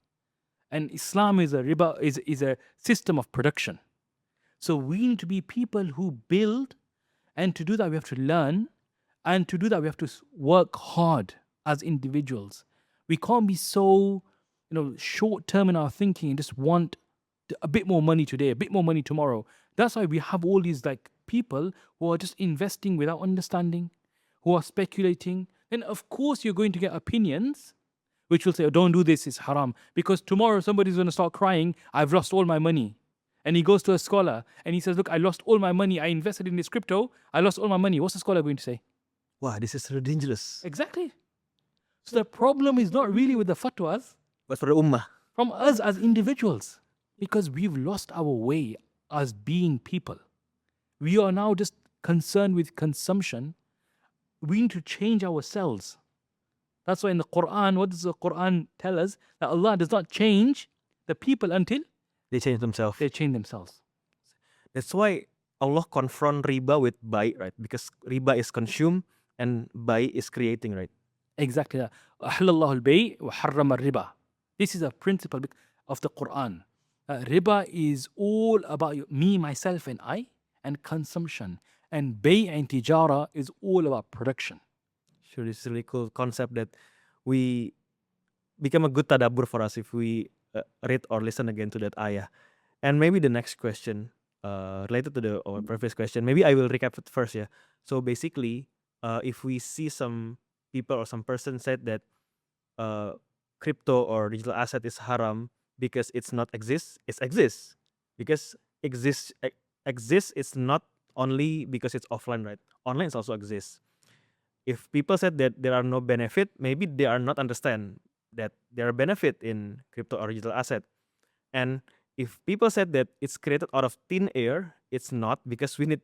and Islam is a system of production. So we need to be people who build, and to do that we have to learn, and to do that we have to work hard as individuals. We can't be so short term in our thinking and just want a bit more money today, a bit more money tomorrow. That's why we have all these people who are just investing without understanding, who are speculating. Then of course you're going to get opinions which will say, oh, don't do this, it's haram. Because tomorrow somebody's going to start crying, I've lost all my money. And he goes to a scholar and he says, look, I lost all my money. I invested in this crypto. I lost all my money. What's the scholar going to say? Wow, this is ridiculous. Exactly. So the problem is not really with the fatwas, But for the ummah, from us as individuals, because we've lost our way as being people. We are now just concerned with consumption. We need to change ourselves. That's why in the Quran, what does the Quran tell us? That Allah does not change the people until they change themselves. they change themselves. That's why Allah confront riba with buy, right? Because riba is consume and buy is creating, right? Exactly that. أحل البيع وحرم الربا. This is a principle of the Quran. Riba is all about me, myself, and I, and consumption. And bay and tijara is all about production. Sure, this is a really cool concept that we become a good tadabbur for us if we read or listen again to that ayah. And maybe the next question related to our previous question, maybe I will recap it first, yeah. So basically, if we see some people or some person said that crypto or digital asset is haram because it's not exists, it exists. Because exists it's not only because it's offline, right? Online also exists. If people said that there are no benefit, maybe they are not understand that there are benefit in crypto or digital asset. And if people said that it's created out of thin air, it's not, because we need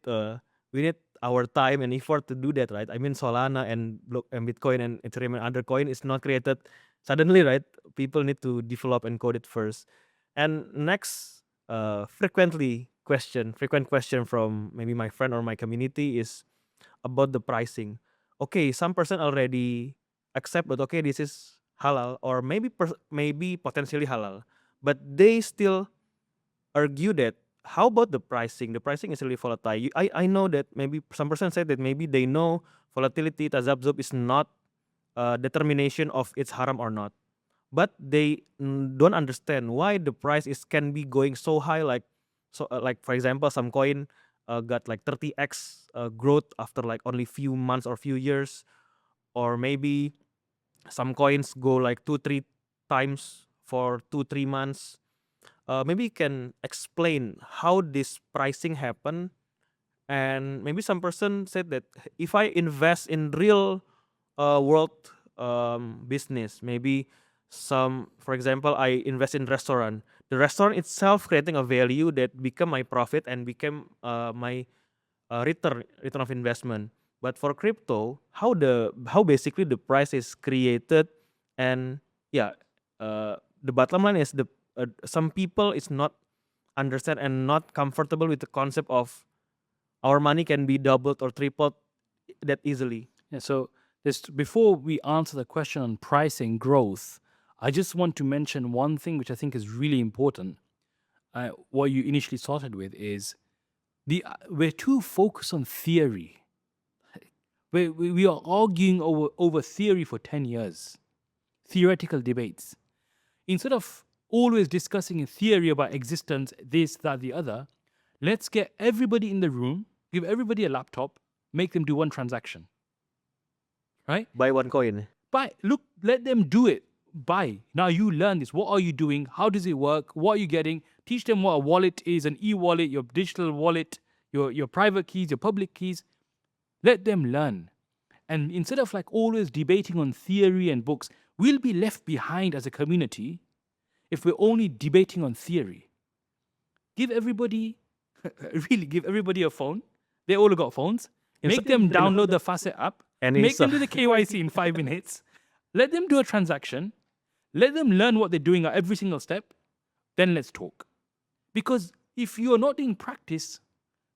our time and effort to do that, right? I mean, Solana and Bitcoin and Ethereum and other coin is not created suddenly, right? People need to develop and code it first. And next, frequent question from maybe my friend or my community is about the pricing. Okay, some person already accept that, okay, this is halal, or maybe potentially halal, but they still argue that how about the pricing? The pricing is really volatile. I know that maybe some person said that maybe they know volatility, tazabzub is not determination of it's haram or not, but they don't understand why the price can be going so high. Like for example, some coin got like 30x growth after like only few months or few years, or maybe some coins go like 2-3 times for 2-3 months. Maybe you can explain how this pricing happen. And maybe some person said that if I invest in real world business, maybe for example, I invest in restaurant, the restaurant itself creating a value that become my profit and became my return of investment. But for crypto, how basically the price is created, and the bottom line is some people is not understand and not comfortable with the concept of our money can be doubled or tripled that easily. Yeah, so before we answer the question on pricing growth, I just want to mention one thing which I think is really important. What you initially started with is we're too focused on theory. We are arguing over theory for 10 years, theoretical debates. Instead of always discussing a theory about existence, this, that, the other, let's get everybody in the room Give everybody a laptop, make them do one transaction. Right? Buy one coin. Let them do it. Buy. Now you learn this. What are you doing? How does it work? What are you getting? Teach them what a wallet is, an e-wallet, your digital wallet, your private keys, your public keys. Let them learn. And instead of like always debating on theory and books, we'll be left behind as a community if we're only debating on theory. Give everybody a phone. They all got phones. Make them download the Fasset app. And Make them do the KYC in 5 minutes. Let them do a transaction. Let them learn what they're doing at every single step. Then let's talk. Because if you're not doing practice,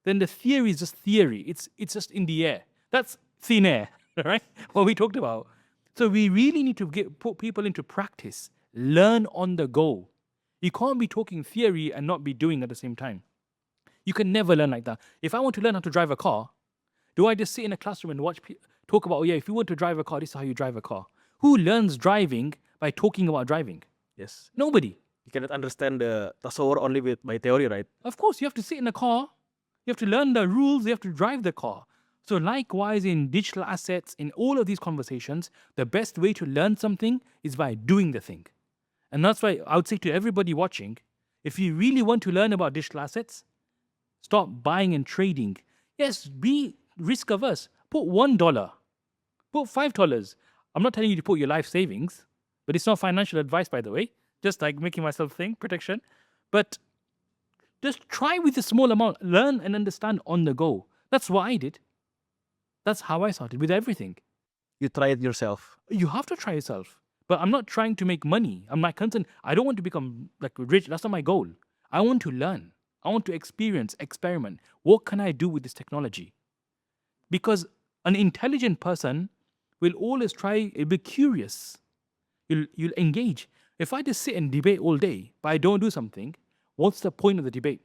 then the theory is just theory. It's just in the air. That's thin air, right? What we talked about. So we really need to put people into practice. Learn on the go. You can't be talking theory and not be doing at the same time. You can never learn like that. If I want to learn how to drive a car, do I just sit in a classroom and talk about, if you want to drive a car, this is how you drive a car? Who learns driving by talking about driving? Yes. Nobody. You cannot understand the tasawwur only by theory, right? Of course, you have to sit in a car. You have to learn the rules. You have to drive the car. So likewise, in digital assets, in all of these conversations, the best way to learn something is by doing the thing. And that's why I would say to everybody watching, if you really want to learn about digital assets, stop buying and trading. Yes, be risk averse. Put $1. Put $5. I'm not telling you to put your life savings, but it's not financial advice, by the way. Just like making myself think, protection. But just try with a small amount. Learn and understand on the go. That's what I did. That's how I started with everything. You try it yourself. You have to try yourself. But I'm not trying to make money. I'm not concerned. I don't want to become like rich. That's not my goal. I want to learn. I want to experience, experiment. What can I do with this technology? Because an intelligent person will always try, be curious. You'll engage. If I just sit and debate all day, but I don't do something, what's the point of the debate?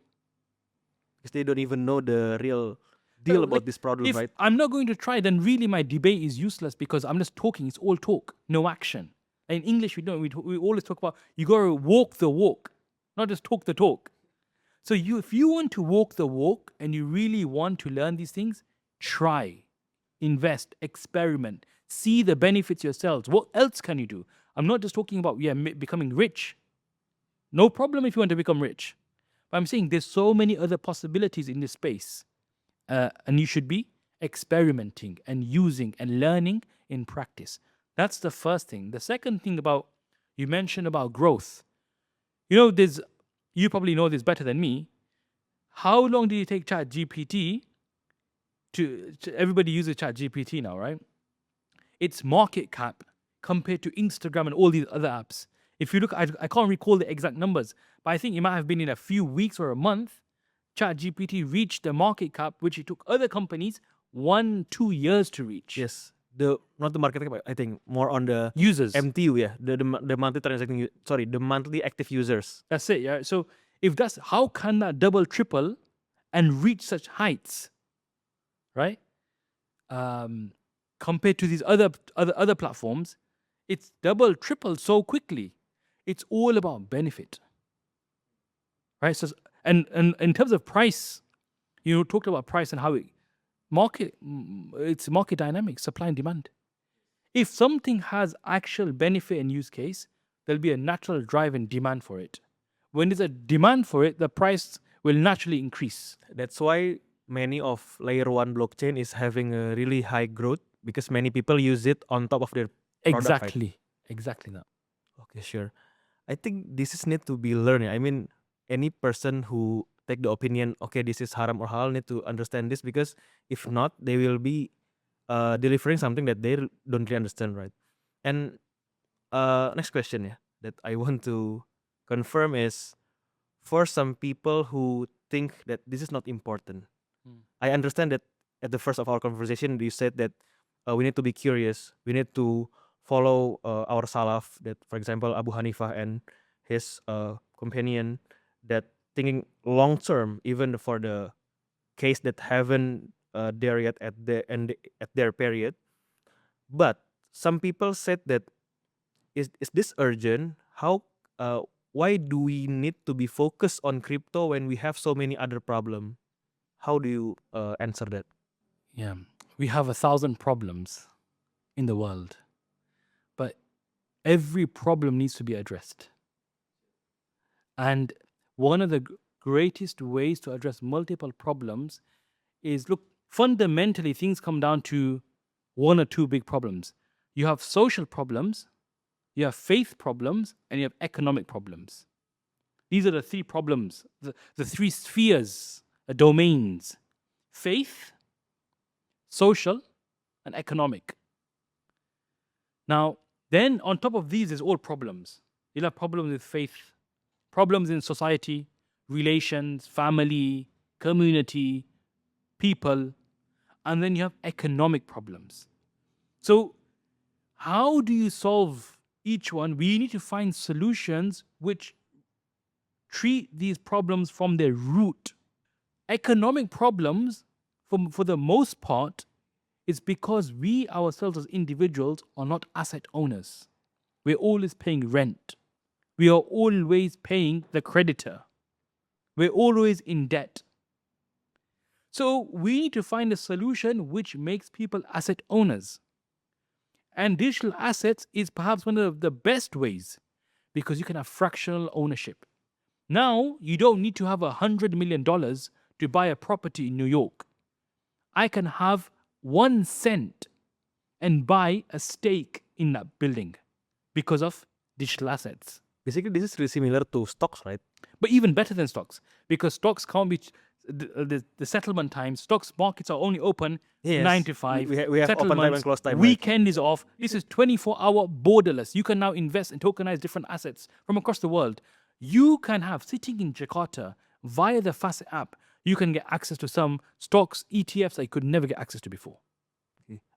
Because they don't even know the real deal about this problem, if right? I'm not going to try, then really my debate is useless because I'm just talking. It's all talk, no action. And in English, we always talk about you got to walk the walk, not just talk the talk. So if you want to walk the walk and you really want to learn these things, try, invest, experiment, see the benefits yourselves. What else can you do? I'm not just talking about becoming rich. No problem if you want to become rich. But I'm saying there's so many other possibilities in this space. And you should be experimenting and using and learning in practice. That's the first thing. The second thing you mentioned about growth. You probably know this better than me. How long did it take ChatGPT to everybody uses ChatGPT now, right? Its market cap compared to Instagram and all these other apps. If you look, I can't recall the exact numbers, but I think it might have been in a few weeks or a month, ChatGPT reached the market cap, which it took other companies 1-2 years to reach. Yes. Not the market cap, I think more on the Users. MTU, yeah. The monthly transacting, the monthly active users. That's it, yeah. So how can that double, triple and reach such heights, right? Compared to these other platforms, it's double, triple so quickly. It's all about benefit, right? So, and in terms of price, you talked about price and how it's market dynamics, supply and demand. If something has actual benefit and use case, there'll be a natural drive and demand for it. When there's a demand for it, the price will naturally increase. That's why many of layer 1 blockchain is having a really high growth because many people use it on top of their product, right? Exactly that. Okay, sure. I think this is need to be learned. I mean, any person who take the opinion, okay, this is haram or halal, need to understand this, because if not, they will be delivering something that they don't really understand, right? And next question, yeah, that I want to confirm is, for some people who think that this is not important, I understand that at the first of our conversation, you said that we need to be curious, we need to follow our salaf, that for example Abu Hanifah and his companion, that thinking long term, even for the case that haven't there yet at their period. But some people said that is this urgent? Why do we need to be focused on crypto when we have so many other problems? How do you answer that? Yeah. We have 1,000 problems in the world, but every problem needs to be addressed. And one of the greatest ways to address multiple problems is, look, fundamentally, things come down to one or two big problems. You have social problems, you have faith problems, and you have economic problems. These are the three problems, the three spheres, domains: faith, social, and economic. Now, then on top of these is all problems. You'll have problems with faith, problems in society, relations, family, community, people, and then you have economic problems. So how do you solve each one? We need to find solutions which treat these problems from their root. Economic problems, for the most part, is because we ourselves as individuals are not asset owners. We're always paying rent. We are always paying the creditor. We're always in debt. So we need to find a solution which makes people asset owners. And digital assets is perhaps one of the best ways, because you can have fractional ownership. Now, you don't need to have $100 million to buy a property in New York. I can have 1 cent and buy a stake in that building because of digital assets. Basically, this is really similar to stocks, right? But even better than stocks, because stocks can't be the settlement time. Stocks markets are only open Yes. 9 to 5. We have open time and Settlements, close time, right? weekend is off. This is 24-hour borderless. You can now invest and tokenize different assets from across the world. You can have, sitting in Jakarta via the Fasset app, you can get access to some stocks, ETFs that you could never get access to before.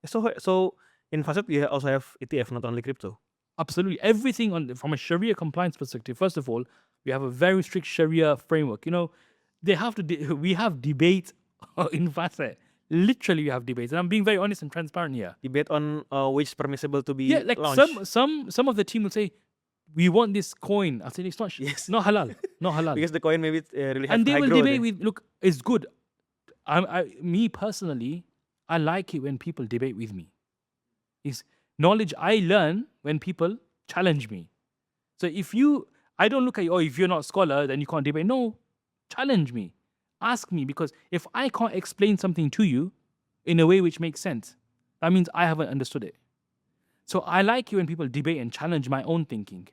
So in Fasset, we also have ETF, not only crypto. Absolutely. Everything from a Sharia compliance perspective. First of all, we have a very strict Sharia framework. You know, they have to. We have debates in Fasset. Literally, we have debates, and I'm being very honest and transparent here. Debate on which is permissible to be Like launched. some of the team will say, we want this coin. I said, it's not not halal, not halal. Because the coin maybe really have And they high will growth, debate with, look, it's good. Me personally, I like it when people debate with me. It's knowledge I learn when people challenge me. So I don't look at you, oh, if you're not a scholar, then you can't debate. No, challenge me. Ask me, because if I can't explain something to you in a way which makes sense, that means I haven't understood it. So I like it when people debate and challenge my own thinking.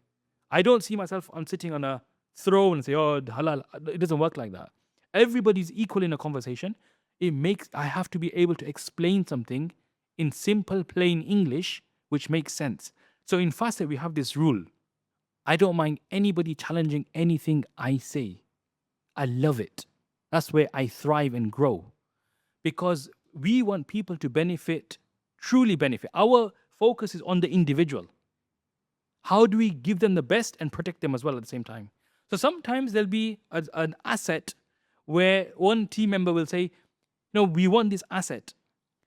I don't see myself sitting on a throne and say, oh, halal. It doesn't work like that. Everybody's equal in a conversation. I have to be able to explain something in simple, plain English, which makes sense. So in Fasset, we have this rule. I don't mind anybody challenging anything I say. I love it. That's where I thrive and grow. Because we want people to benefit, truly benefit. Our focus is on the individual. How do we give them the best and protect them as well at the same time? So sometimes there'll be an asset where one team member will say, no, we want this asset.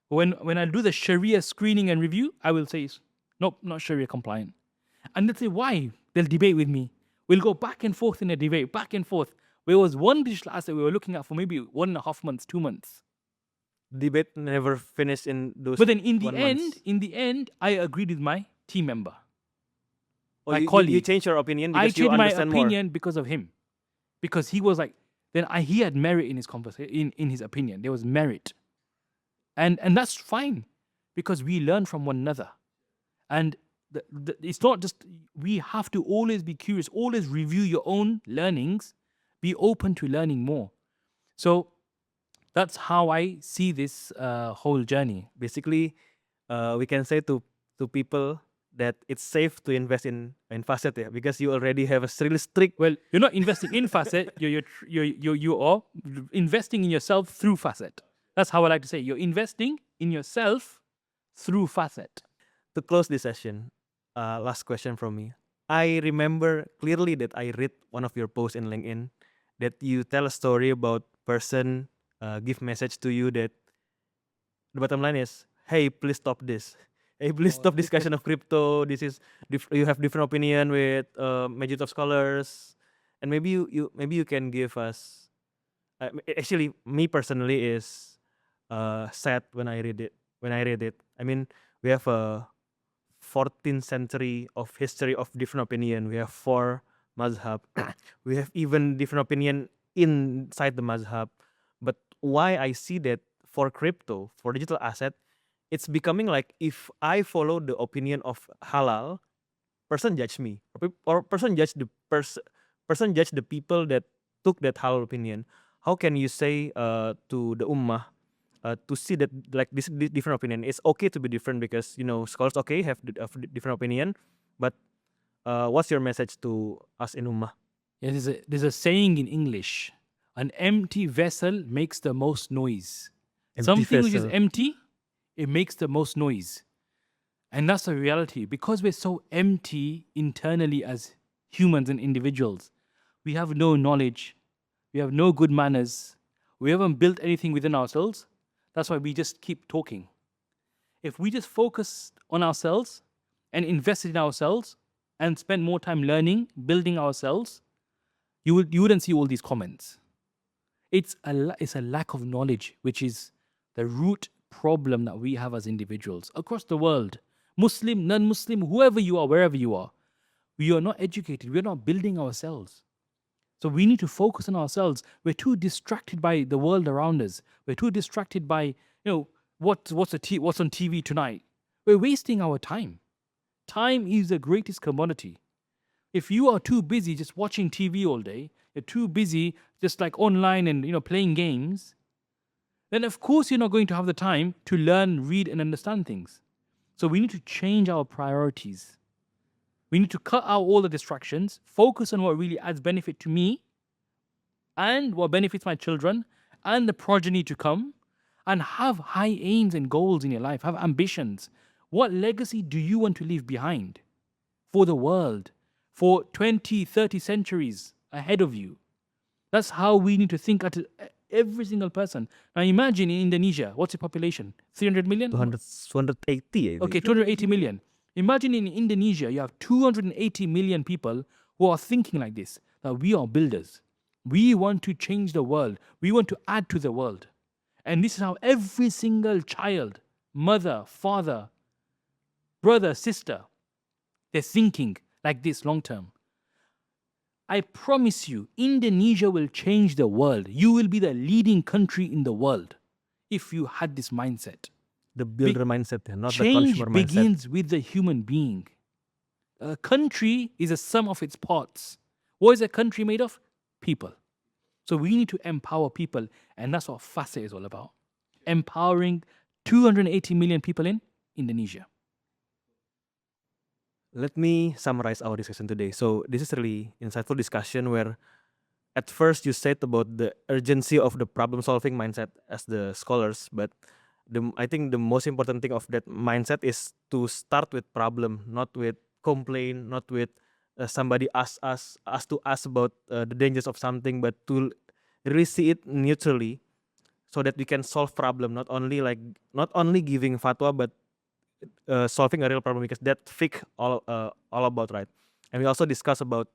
When I do the Sharia screening and review, I will say, nope, not Sharia compliant. And they'll say, why? They'll debate with me. We'll go back and forth in a debate, back and forth. There was one digital asset we were looking at for maybe 1.5 months, 2 months. Debate never finished in those. But then in the 1 end, I agreed with my team member. month. my colleague. You changed your opinion I because you changed my understand more. opinion because of him. Because he was like, he had merit in his conversation, in his opinion. There was merit. And that's fine, because we learn from one another. And it's not just, we have to always be curious, always review your own learnings, be open to learning more. So that's how I see this whole journey. Basically, we can say to people that it's safe to invest in Fasset, yeah, because you already have a really strict. Well, you're not investing in Fasset, you are investing in yourself through Fasset. That's how I like to say. You're investing in yourself through Fasset. To close this session, last question from me. I remember clearly that I read one of your posts in LinkedIn that you tell a story about person give message to you that the bottom line is, hey, please stop this. Hey, please stop discussion of crypto. This is you have different opinion with majority of scholars, and maybe you can give us actually, me personally is sad when I read it. I mean, we have a 14th century of history of different opinion. We have 4 mazhab. We have even different opinion inside the mazhab. But why I see that for crypto, for digital asset, it's becoming like if I follow the opinion of halal, person judge me, or person judge the person judge the people that took that halal opinion. How can you say to the ummah to see that like this different opinion? It's okay to be different because scholars have different opinion, but what's your message to us in ummah? Yeah, there's a saying in English: an empty vessel makes the most noise. Something which is empty, it makes the most noise. And that's the reality. Because we're so empty internally as humans and individuals, we have no knowledge, we have no good manners, we haven't built anything within ourselves. That's why we just keep talking. If we just focus on ourselves and invested in ourselves and spend more time learning, building ourselves, you wouldn't see all these comments. It's a lack of knowledge, which is the root problem that we have as individuals across the world. Muslim, non-Muslim, whoever you are, wherever you are, we are not educated. We're not building ourselves. So we need to focus on ourselves. We're too distracted by the world around us. We're too distracted by, what's on TV tonight. We're wasting our time. Time is the greatest commodity. If you are too busy just watching TV all day, you're too busy just like online and playing games, then of course you're not going to have the time to learn, read, and understand things. So we need to change our priorities. We need to cut out all the distractions, focus on what really adds benefit to me and what benefits my children and the progeny to come, and have high aims and goals in your life, have ambitions. What legacy do you want to leave behind for the world, for 20, 30 centuries ahead of you? That's how we need to think at every single person. Now imagine in Indonesia, what's the population? 300 million? 280, I think. Okay, 280 million. Imagine in Indonesia, you have 280 million people who are thinking like this, that we are builders. We want to change the world. We want to add to the world. And this is how every single child, mother, father, brother, sister, they're thinking like this long term. I promise you, Indonesia will change the world. You will be the leading country in the world if you had this mindset. The builder mindset, not the Change consumer mindset. begins with the human being. A country is a sum of its parts. What is a country made of? People. So we need to empower people, and that's what Fasset is all about. Empowering 280 million people in Indonesia. Let me summarize our discussion today. So this is really insightful discussion where at first you said about the urgency of the problem-solving mindset as the scholars, but I think the most important thing of that mindset is to start with problem, not with complain, not with somebody ask to us about the dangers of something, but to really see it neutrally, so that we can solve problem. Not only giving fatwa, but solving a real problem, because that fiqh all about, right? And we also discuss about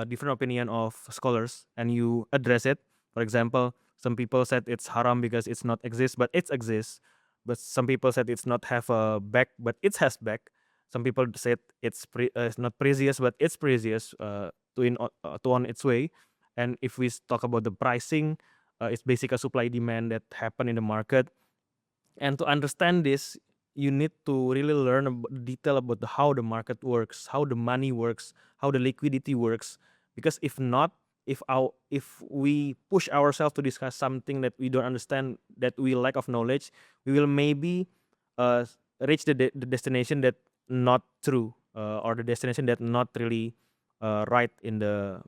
different opinion of scholars, and you address it. For example, some people said it's haram because it's not exist, but it exists. But some people said it's not have a back, but it has back. Some people said it's not precious, but it's precious to on its way. And if we talk about the pricing, it's basically a supply demand that happen in the market. And to understand this, you need to really learn detail about how the market works, how the money works, how the liquidity works. Because if not, if we push ourselves to discuss something that we don't understand, that we lack of knowledge, we will maybe reach the destination that not true, or the destination that not really right in the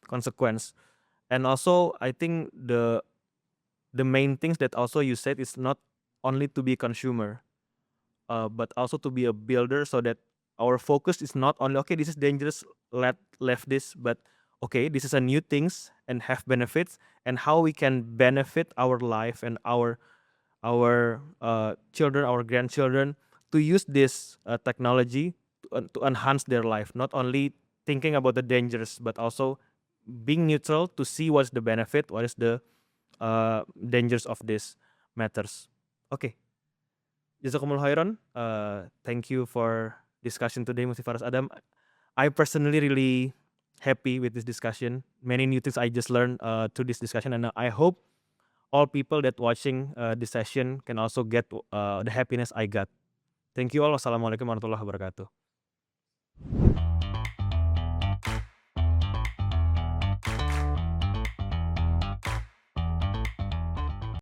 consequence. And also, I think the main things that also you said is not only to be a consumer, but also to be a builder, so that our focus is not only, okay, this is dangerous, left this, but okay, this is a new things and have benefits, and how we can benefit our life and our children, our grandchildren, to use this technology to enhance their life, not only thinking about the dangers, but also being neutral to see what's the benefit, what is the dangers of this matters. Okay. Jazakumullah khairan. Thank you for discussion today, Mufti Faraz Adam. I personally really happy with this discussion. Many new things I just learned through this discussion, and I hope all people that watching this session can also get the happiness I got. Thank you all. Wassalamualaikum warahmatullahi wabarakatuh.